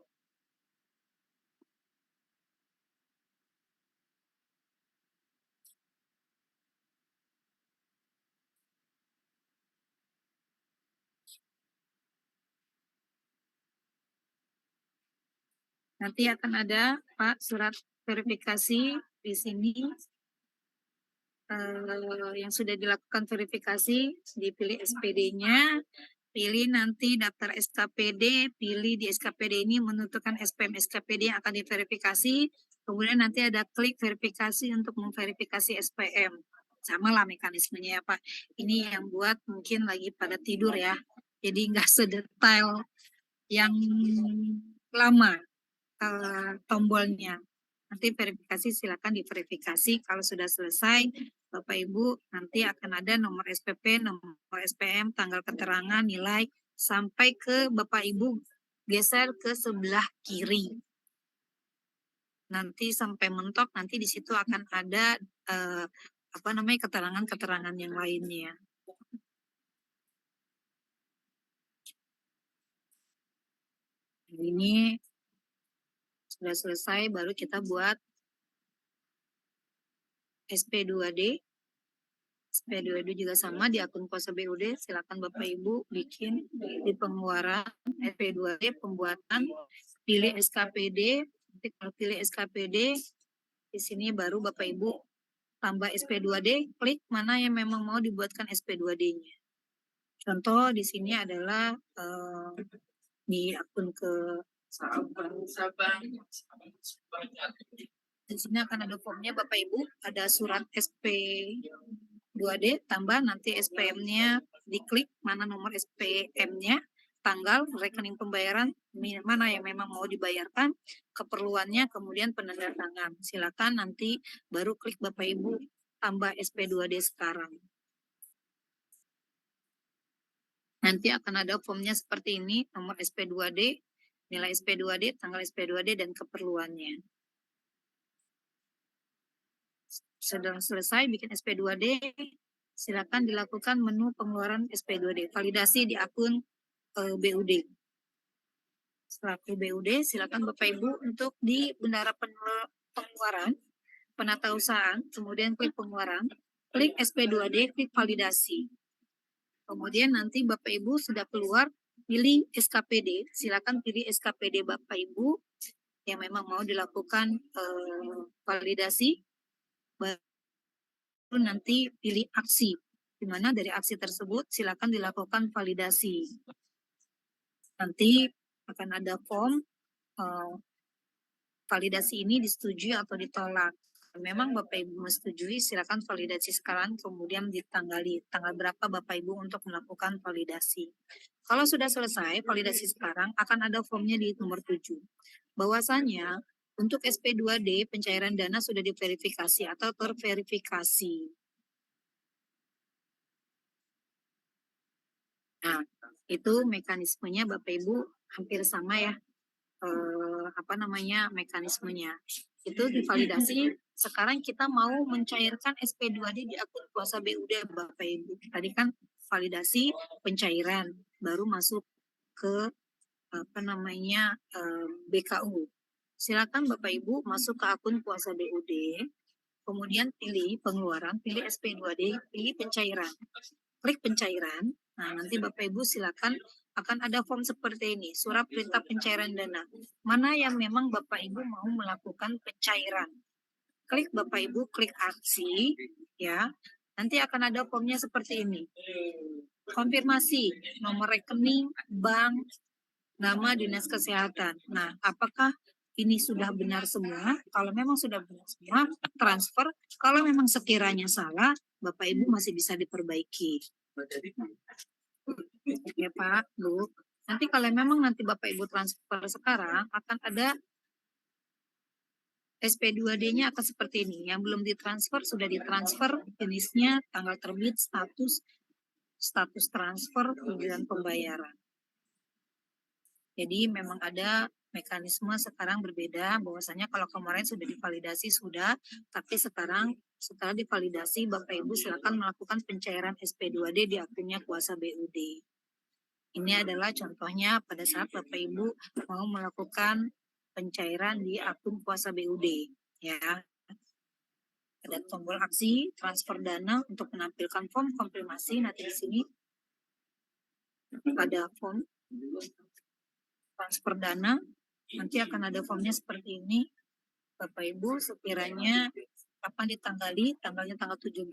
Nanti akan ada Pak surat verifikasi di sini yang sudah dilakukan verifikasi, dipilih SPD-nya, pilih nanti daftar SKPD, pilih di SKPD ini menentukan SPM SKPD yang akan diverifikasi, kemudian nanti ada klik verifikasi untuk memverifikasi SPM. Sama lah mekanismenya ya Pak. Ini yang buat mungkin lagi pada tidur ya, jadi nggak sedetail yang lama tombolnya. Nanti verifikasi silakan diverifikasi. Kalau sudah selesai, Bapak Ibu nanti akan ada nomor SPP, nomor SPM, tanggal keterangan, nilai, sampai ke Bapak Ibu geser ke sebelah kiri. Nanti sampai mentok, nanti di situ akan ada keterangan-keterangan yang lainnya. Ini sudah selesai, baru kita buat SP2D. SP2D juga sama di akun kuasa BUD. Silakan Bapak Ibu bikin di pengeluaran SP2D pembuatan, pilih SKPD, nanti Nanti kalau pilih SKPD, di sini baru Bapak Ibu tambah SP2D, klik mana yang memang mau dibuatkan SP2D-nya. Contoh di sini adalah di akun ke di sini akan ada formnya Bapak Ibu, ada surat SP2D, tambah nanti SPM-nya, diklik mana nomor SPM-nya, tanggal, rekening pembayaran, mana yang memang mau dibayarkan, keperluannya, kemudian penandatangan. Silakan nanti baru klik Bapak Ibu tambah SP2D sekarang. Nanti akan ada formnya seperti ini, nomor SP2D, nilai SP2D, tanggal SP2D, dan keperluannya. Sudah selesai bikin SP2D, silakan dilakukan menu pengeluaran SP2D, validasi di akun BUD. Setelah ke BUD, silakan Bapak Ibu untuk di bendara pengeluaran, penatausahaan, kemudian klik pengeluaran, klik SP2D, klik validasi. Kemudian nanti Bapak Ibu sudah keluar, pilih SKPD, silakan pilih SKPD Bapak Ibu yang memang mau dilakukan validasi, baru nanti pilih aksi, di mana dari aksi tersebut silakan dilakukan validasi. Nanti akan ada form validasi ini disetujui atau ditolak. Memang Bapak Ibu menyetujui, silakan validasi sekarang, kemudian ditanggali tanggal berapa Bapak Ibu untuk melakukan validasi. Kalau sudah selesai validasi sekarang, akan ada formnya di nomor 7. Bahwasanya untuk SP2D pencairan dana sudah diverifikasi atau terverifikasi. Nah, itu mekanismenya Bapak Ibu hampir sama ya. Mekanismenya. Itu divalidasi, sekarang kita mau mencairkan SP2D di akun kuasa BUD Bapak Ibu. Tadi kan validasi pencairan, baru masuk ke BKU. Silakan Bapak Ibu masuk ke akun kuasa BUD, kemudian pilih pengeluaran, pilih SP2D, pilih pencairan. Klik pencairan. Nah, nanti Bapak Ibu silakan akan ada form seperti ini, surat perintah pencairan dana. Mana yang memang Bapak Ibu mau melakukan pencairan. Klik Bapak Ibu, klik aksi, ya. Nanti akan ada formnya seperti ini. Konfirmasi nomor rekening, bank, nama dinas kesehatan. Nah, apakah ini sudah benar semua? Kalau memang sudah benar semua, transfer. Kalau memang sekiranya salah, Bapak Ibu masih bisa diperbaiki. Ya Pak, Bu. Nanti kalau memang nanti Bapak Ibu transfer sekarang, akan ada SP2D-nya akan seperti ini. Yang belum ditransfer, sudah ditransfer, jenisnya, tanggal terbit, status transfer, tujuan pembayaran. Jadi memang ada mekanisme sekarang berbeda, bahwasanya kalau kemarin sudah divalidasi sudah, tapi sekarang setelah divalidasi Bapak Ibu silakan melakukan pencairan SP2D di akunnya kuasa BUD. Ini adalah contohnya pada saat Bapak Ibu mau melakukan pencairan di akun kuasa BUD, ya. Ada tombol aksi, transfer dana untuk menampilkan form konfirmasi. Nanti di sini ada form transfer dana. Nanti akan ada formnya seperti ini. Bapak Ibu sekiranya kapan ditanggali, tanggalnya tanggal 17.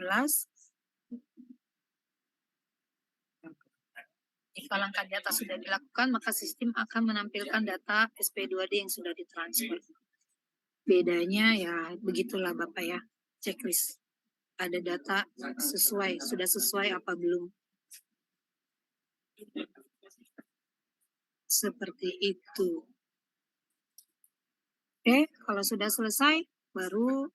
Jika langkah di atas sudah dilakukan, maka sistem akan menampilkan data SP2D yang sudah ditransfer. Bedanya ya begitulah Bapak ya, checklist. Ada data sesuai, sudah sesuai apa belum. Seperti itu. Oke, kalau sudah selesai, baru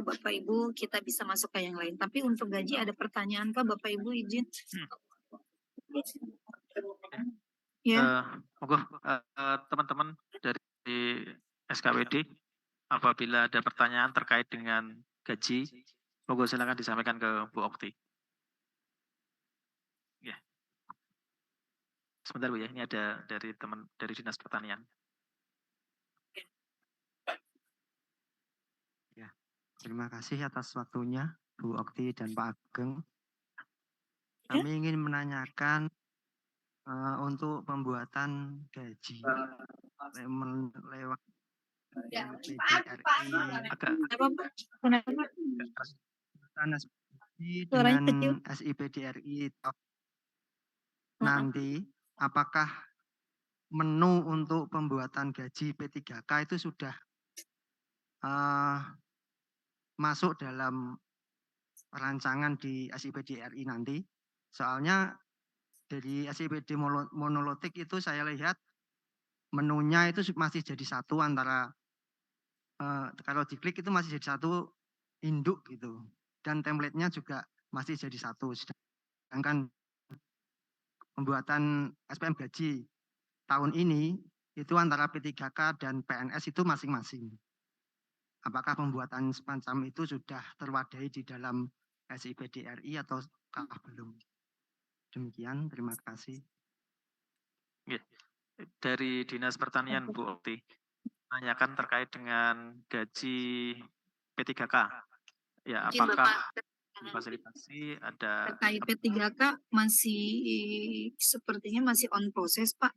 Bapak Ibu kita bisa masuk ke yang lain. Tapi untuk gaji ada pertanyaan kah Bapak Ibu izin? Ya. Monggo teman-teman dari SKWD, apabila ada pertanyaan terkait dengan gaji, monggo silakan disampaikan ke Bu Okti. Ya. Sebentar Bu ya, ini ada dari teman dari Dinas Pertanian. Ya, terima kasih atas waktunya Bu Okti dan Pak Ageng. Kami ingin menanyakan untuk pembuatan gaji lewat PDRI Agak Apa, Pak? Kenapa, Pak? keras. pembuatan SPDRI Suaranya dengan kecil. SIPDRI Heeh. nanti, apakah menu untuk pembuatan gaji P3K itu sudah masuk dalam rancangan di SIPDRI nanti? Soalnya dari SIPD monolitik itu saya lihat menunya itu masih jadi satu antara kalau diklik itu masih jadi satu induk gitu, dan template-nya juga masih jadi satu. Sedangkan pembuatan SPM gaji tahun ini itu antara P3K dan PNS itu masing-masing. Apakah pembuatan semacam itu sudah terwadai di dalam SIPDRI atau belum? Demikian, terima kasih. Nggih. Dari Dinas Pertanian Bu Okti, menanyakan terkait dengan gaji P3K. Ya, Mungkin apakah Bapak difasilitasi ada terkait P3K masih sepertinya masih on proses, Pak.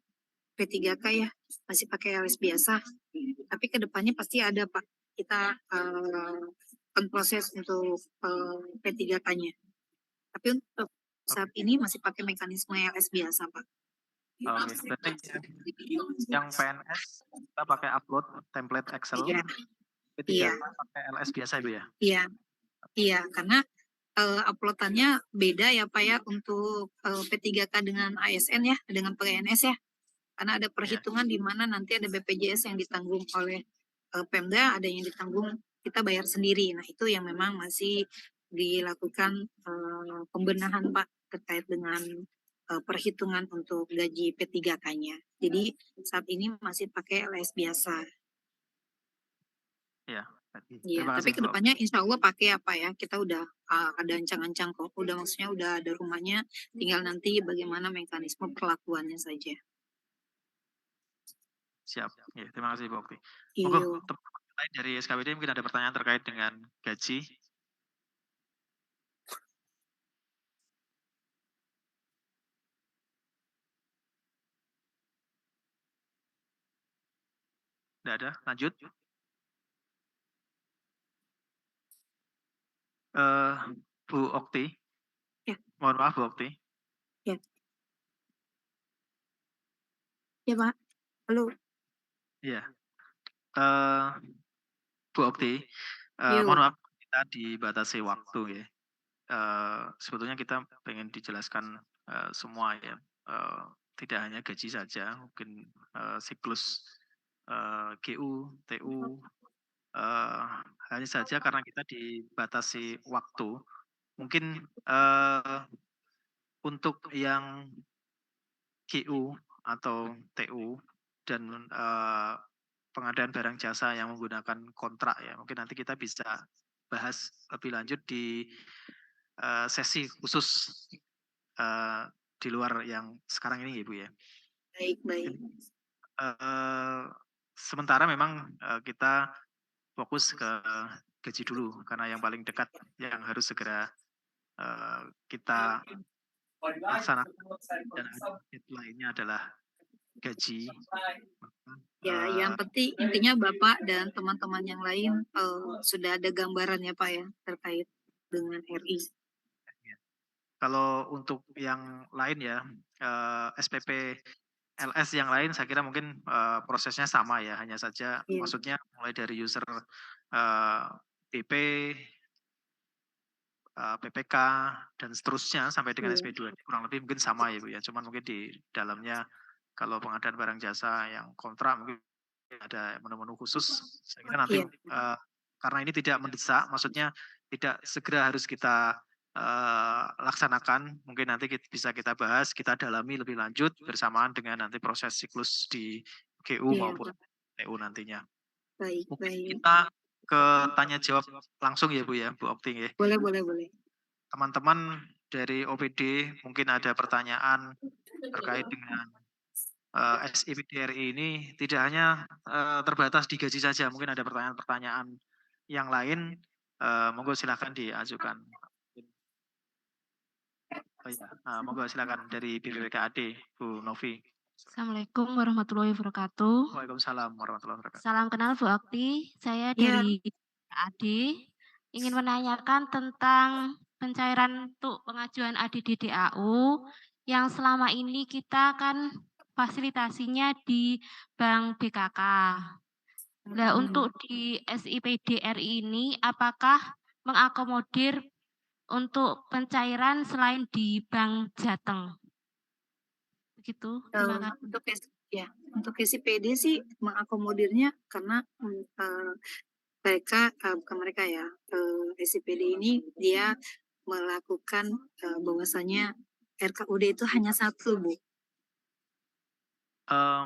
P3K ya, masih pakai LS biasa. Tapi kedepannya pasti ada, Pak. Kita on proses untuk P3K-nya. Tapi untuk saat ini masih pakai mekanisme LS biasa, Pak. Oke, berarti yang PNS kita pakai upload template Excel, Iya, P3K iya, pakai LS biasa Ibu ya? iya, iya, karena uploadannya beda ya Pak ya untuk P3K dengan ASN ya, dengan PNS ya. Karena ada Ya. perhitungan di mana nanti ada BPJS yang ditanggung oleh Pemda, ada yang ditanggung kita bayar sendiri. Nah itu yang memang masih dilakukan pembenahan Pak terkait dengan perhitungan untuk gaji P3K-nya. Jadi saat ini masih pakai LS biasa. Ya. Iya, Terima tapi kasih Bu. kedepannya insya Allah pakai apa ya, kita udah ada ancang-ancang kok, udah maksudnya udah ada rumahnya, tinggal nanti bagaimana mekanisme perlakuannya saja. Siap. Ya, terima kasih Bu Okti. Iya, Monggo teman-teman lain dari SKPD mungkin ada pertanyaan terkait dengan gaji. Tidak ada, lanjut. Bu Okti. Ya. Mohon maaf Bu Okti. ya Pak, halo. Iya. Bu Okti, Yuk. mohon maaf kita dibatasi waktu ya. Sebetulnya kita pengen dijelaskan semua ya. Tidak hanya gaji saja, mungkin siklus GU, TU, hanya saja karena kita dibatasi waktu. Mungkin untuk yang GU atau TU dan pengadaan barang jasa yang menggunakan kontrak ya, mungkin nanti kita bisa bahas lebih lanjut di sesi khusus di luar yang sekarang ini ya Bu ya. Baik, baik. Sementara memang kita fokus ke gaji dulu karena yang paling dekat yang harus segera kita laksanakan dan deadline-nya adalah gaji. Ya, yang penting intinya Bapak dan teman-teman yang lain sudah ada gambaran ya Pak ya terkait dengan RI. Kalau untuk yang lain ya, SPP LS yang lain saya kira mungkin prosesnya sama ya, hanya saja Iya. maksudnya mulai dari user BP, PPK dan seterusnya sampai dengan Iya. SP2 kurang lebih mungkin sama ya Bu ya, cuman mungkin di dalamnya kalau pengadaan barang jasa yang kontrak mungkin ada menu-menu khusus. Saya kira nanti Iya. karena ini tidak mendesak, maksudnya tidak segera harus kita laksanakan, mungkin nanti bisa kita bahas, kita dalami lebih lanjut bersamaan dengan nanti proses siklus di GU Iya, maupun Pak. TU nantinya. Baik, Mungkin baik. kita ke tanya jawab langsung ya Bu ya, Bu Okti ya. Boleh, boleh, boleh. Teman-teman dari OPD mungkin ada pertanyaan terkait dengan SIPDRI ini tidak hanya terbatas di gaji saja, mungkin ada pertanyaan-pertanyaan yang lain, monggo silakan diajukan. Oh ya, monggo silakan dari BPPKAD, Bu Novi. Assalamualaikum warahmatullahi wabarakatuh. Waalaikumsalam warahmatullahi wabarakatuh. Salam kenal Bu Okti, saya Iya, dari AD ingin menanyakan tentang pencairan untuk pengajuan ADDDAU yang selama ini kita kan fasilitasinya di Bank BKK. Nah, untuk di SIPD RI ini apakah mengakomodir untuk pencairan selain di Bank Jateng? Begitu, terima kasih. untuk SIPD sih mengakomodirnya karena mereka bukan mereka ya, SIPD ini dia melakukan bahwasanya RKUD itu hanya satu, Bu.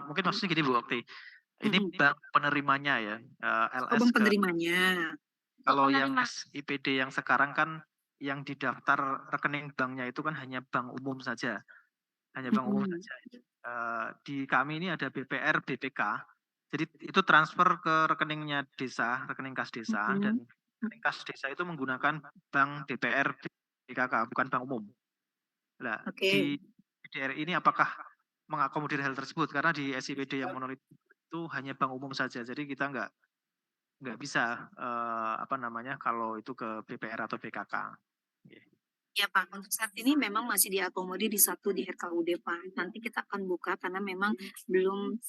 Mungkin maksudnya gini Bu Okti, ini bank penerimanya ya, Oh, LS bank ke penerimanya. kalau yang penerima. SIPD yang sekarang kan yang didaftar rekening banknya itu kan hanya bank umum saja, hanya bank umum saja. Di kami ini ada BPR, BPK, jadi itu transfer ke rekeningnya desa, rekening kas desa, dan rekening kas desa itu menggunakan bank BPR, BKK, bukan bank umum. Nah, di BDR ini apakah mengakomodir hal tersebut? Karena di SIPD yang monolitik itu hanya bank umum saja, jadi kita nggak bisa apa namanya kalau itu ke BPR atau BKK. Ya Pak, untuk saat ini memang masih diakomodir di satu di RKUD Pak. Nanti kita akan buka karena memang belum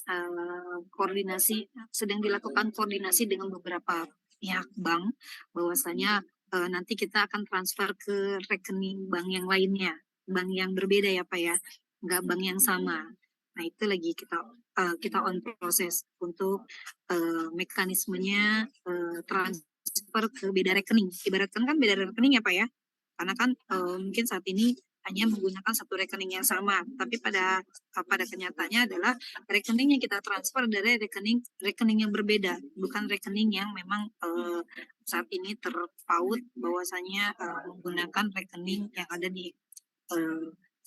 koordinasi, sedang dilakukan koordinasi dengan beberapa pihak bank, bahwasanya nanti kita akan transfer ke rekening bank yang lainnya, bank yang berbeda ya Pak ya, nggak bank yang sama. Nah itu lagi kita on proses untuk mekanismenya transfer ke beda rekening. Ibaratkan kan beda rekening ya Pak ya. Karena kan mungkin saat ini hanya menggunakan satu rekening yang sama, tapi pada kenyataannya adalah rekening yang kita transfer dari rekening yang berbeda, bukan rekening yang memang saat ini terpaut bahwasanya menggunakan rekening yang ada di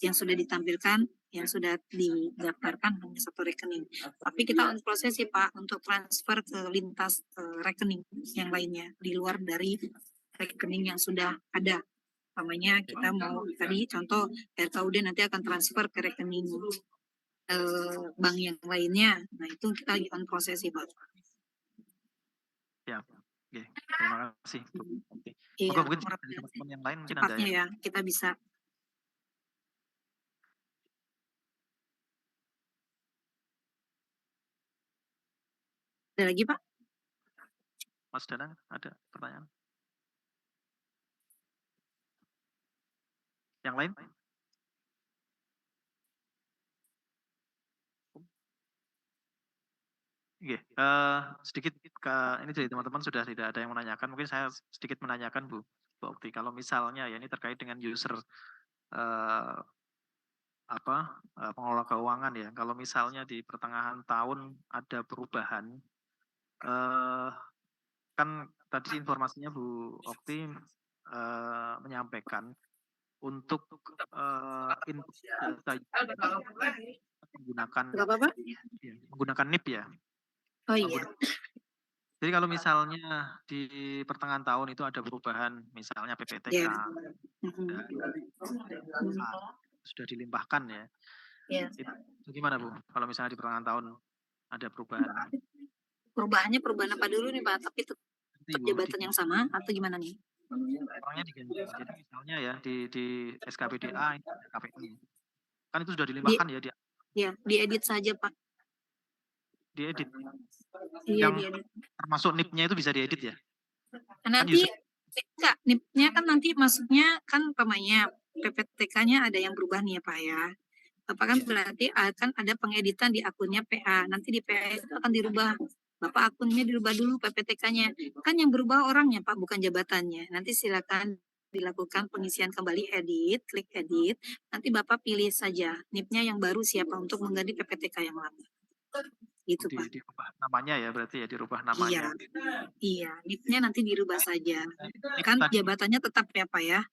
yang sudah ditampilkan, yang sudah didaftarkan hanya satu rekening. Tapi kita on proses sih Pak untuk transfer ke lintas rekening yang lainnya di luar dari rekening yang sudah ada. Namanya kita mau tadi contoh RKUD nanti akan transfer ke rekening bank yang lainnya. Nah itu kita lagi on proses sih Pak. Ya, oke. Terima kasih. Iya, mungkin dari teman-teman yang lain mungkin ada cepatnya ya kita bisa. Ada lagi Pak? Mas Danang ada pertanyaan? Yang lain? Oke, sedikit ini dari teman-teman sudah tidak ada yang menanyakan, mungkin saya sedikit menanyakan Bu Okti, kalau misalnya ya ini terkait dengan user pengelola keuangan ya, kalau misalnya di pertengahan tahun ada perubahan, kan tadi informasinya Bu Okti menyampaikan untuk input data menggunakan NIP ya. Oh iya. Jadi kalau misalnya di pertengahan tahun itu ada perubahan, misalnya PPTK sudah dilimpahkan ya. Itu gimana Bu? Kalau misalnya di pertengahan tahun ada perubahan? Perubahannya perubahan apa dulu nih Pak? Tapi tetap jabatan yang sama atau gimana nih? Orangnya diganti. Jadi misalnya ya di SKPDA, KPU. Kan itu sudah dilimpahkan ya dia. Ya, diedit saja Pak. Diedit. Iya, Yang diedit. termasuk NIP-nya itu bisa diedit ya? Nanti enggak, NIP-nya kan nanti maksudnya kan namanya PPTK-nya ada yang berubah nih ya Pak ya. Apa kan berarti akan ada pengeditan di akunnya PA. Nanti di PA itu akan dirubah. Bapak akunnya dirubah dulu PPTK-nya. Kan yang berubah orangnya Pak, bukan jabatannya. Nanti silakan dilakukan pengisian kembali edit, klik edit. Nanti Bapak pilih saja NIP-nya yang baru siapa untuk mengganti PPTK yang lama. Gitu Pak. Dirubah namanya ya berarti ya, dirubah namanya. Iya, NIP-nya nanti dirubah saja. Kan jabatannya tetap ya Pak ya.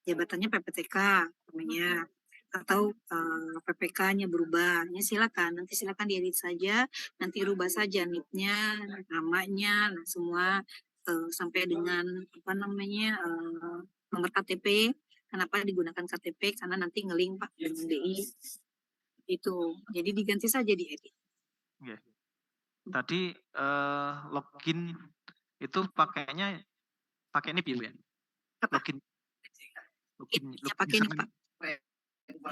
Jabatannya PPTK namanya. Atau PPK-nya berubah, ya silakan. Nanti silakan diedit saja, nanti rubah saja NIP-nya, namanya, nah semua sampai dengan apa namanya nomor KTP. Kenapa digunakan KTP? Karena nanti ngeling Pak dengan DI. Itu. Jadi diganti saja di edit. Oke. Tadi login itu pakainya pakai ini ya? Apa? Login Ya, pakai ini, Pak.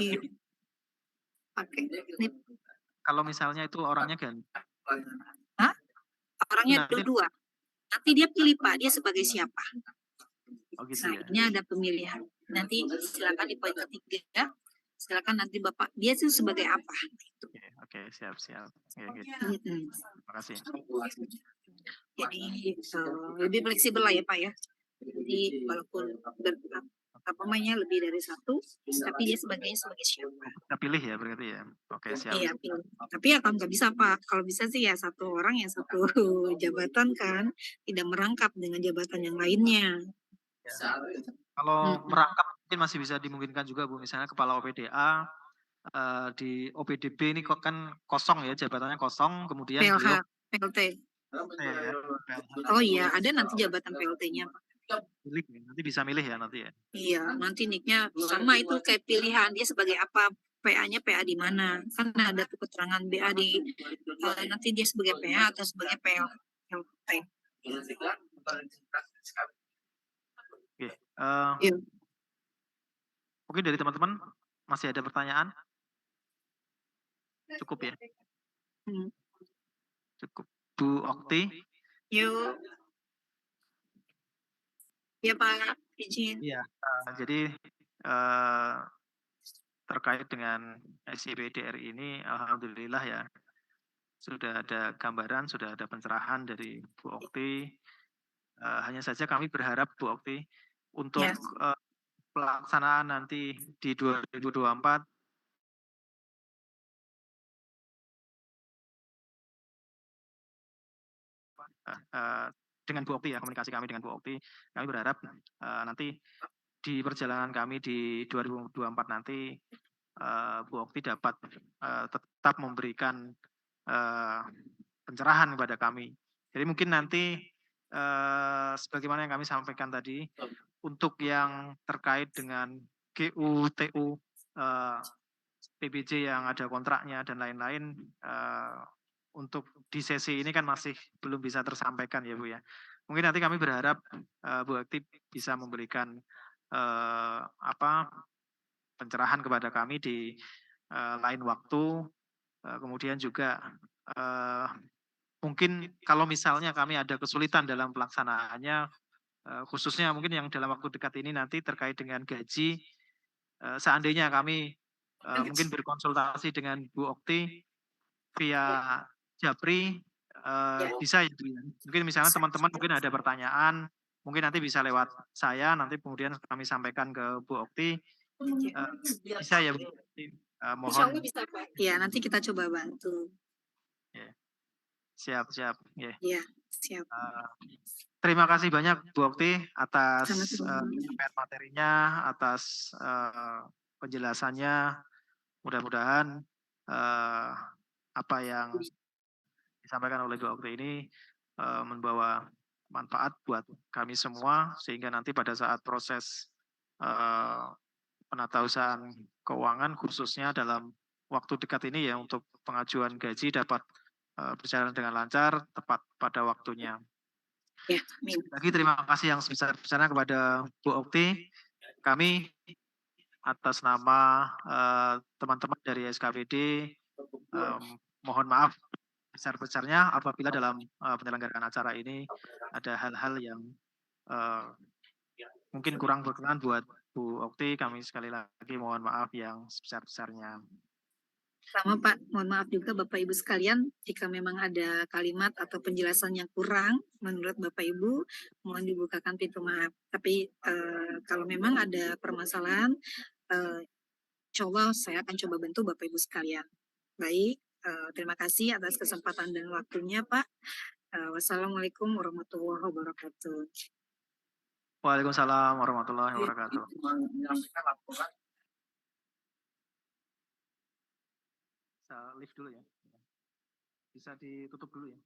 Iya. Pakai ini. Kalau misalnya itu orangnya ganti. Hah? Orangnya Nanti, dua. Nanti dia pilih Pak, dia sebagai siapa. oh gitu Nah, ya. ini ada pemilihan. Nanti silakan di poin ketiga. Silakan nanti Bapak, dia itu sebagai apa? Oke, siap. Oke. Terima kasih. Jadi lebih fleksibel lah ya Pak ya. Jadi walaupun lebih dari satu, tapi dia sebagai siapa? Kita pilih ya berarti ya. Oke, siap. Iya, pilih. Tapi ya kalau nggak bisa Pak, kalau bisa sih ya satu orang yang satu jabatan kan, tidak merangkap dengan jabatan yang lainnya. Ya. Kalau merangkap mungkin masih bisa dimungkinkan juga Bu, misalnya kepala OPDA di OPDB ini kok kan kosong ya, jabatannya kosong, kemudian beliau PLT. ya, Oh iya, ada nanti jabatan PLT-nya Pak. Pilih, nanti bisa milih ya nanti ya. Iya, nanti nicknya sama itu kayak pilihan dia sebagai apa, PA-nya PA di mana. Kan ada tuh keterangan BA di nanti dia sebagai PA atau sebagai PLT. Oke. Iya. Mungkin dari teman-teman masih ada pertanyaan? Cukup ya? Cukup. Bu Okti? Yuk. Ya Pak, izin. Iya, jadi terkait dengan SIP DRI ini, alhamdulillah ya, sudah ada gambaran, sudah ada pencerahan dari Bu Okti. Hanya saja kami berharap Bu Okti untuk pelaksanaan nanti di 2024 dengan Bu Okti ya, komunikasi kami dengan Bu Okti, kami berharap nanti di perjalanan kami di 2024 nanti Bu Okti dapat tetap memberikan pencerahan kepada kami. Jadi mungkin nanti sebagaimana yang kami sampaikan tadi, untuk yang terkait dengan GU, TU, PBJ yang ada kontraknya dan lain-lain, untuk di sesi ini kan masih belum bisa tersampaikan ya Bu ya. Mungkin nanti kami berharap Bu Okti bisa memberikan pencerahan kepada kami di lain waktu. Kemudian juga mungkin kalau misalnya kami ada kesulitan dalam pelaksanaannya, khususnya mungkin yang dalam waktu dekat ini nanti terkait dengan gaji, seandainya kami mungkin berkonsultasi dengan Bu Okti via Japri, bisa ya Bu ya. Mungkin misalnya teman-teman mungkin ada pertanyaan, mungkin nanti bisa lewat saya, nanti kemudian kami sampaikan ke Bu Okti. Bisa ya Bu? Mohon. Insya Allah bisa Pak. Ya, nanti kita coba bantu. Siap. Ya, siap. Terima kasih banyak Bu Okti atas materinya, atas penjelasannya. Mudah-mudahan apa yang disampaikan oleh Bu Okti ini membawa manfaat buat kami semua, sehingga nanti pada saat proses penatausahaan keuangan khususnya dalam waktu dekat ini ya, untuk pengajuan gaji dapat berjalan dengan lancar, tepat pada waktunya. Ya, lagi terima kasih yang sebesar-besarnya kepada Bu Okti. Kami atas nama teman-teman dari SKPD mohon maaf besar-besarnya apabila dalam penyelenggaraan acara ini ada hal-hal yang mungkin kurang berkenan buat Bu Okti. Kami sekali lagi mohon maaf yang sebesar-besarnya. Sama Pak, mohon maaf juga Bapak Ibu sekalian jika memang ada kalimat atau penjelasan yang kurang menurut Bapak Ibu, mohon dibukakan pintu maaf. Tapi kalau memang ada permasalahan, insya Allah saya akan coba bantu Bapak Ibu sekalian. Baik, terima kasih atas kesempatan dan waktunya Pak. Wassalamualaikum warahmatullahi wabarakatuh. Waalaikumsalam warahmatullahi wabarakatuh. Bisa lift dulu ya. Bisa ditutup dulu ya.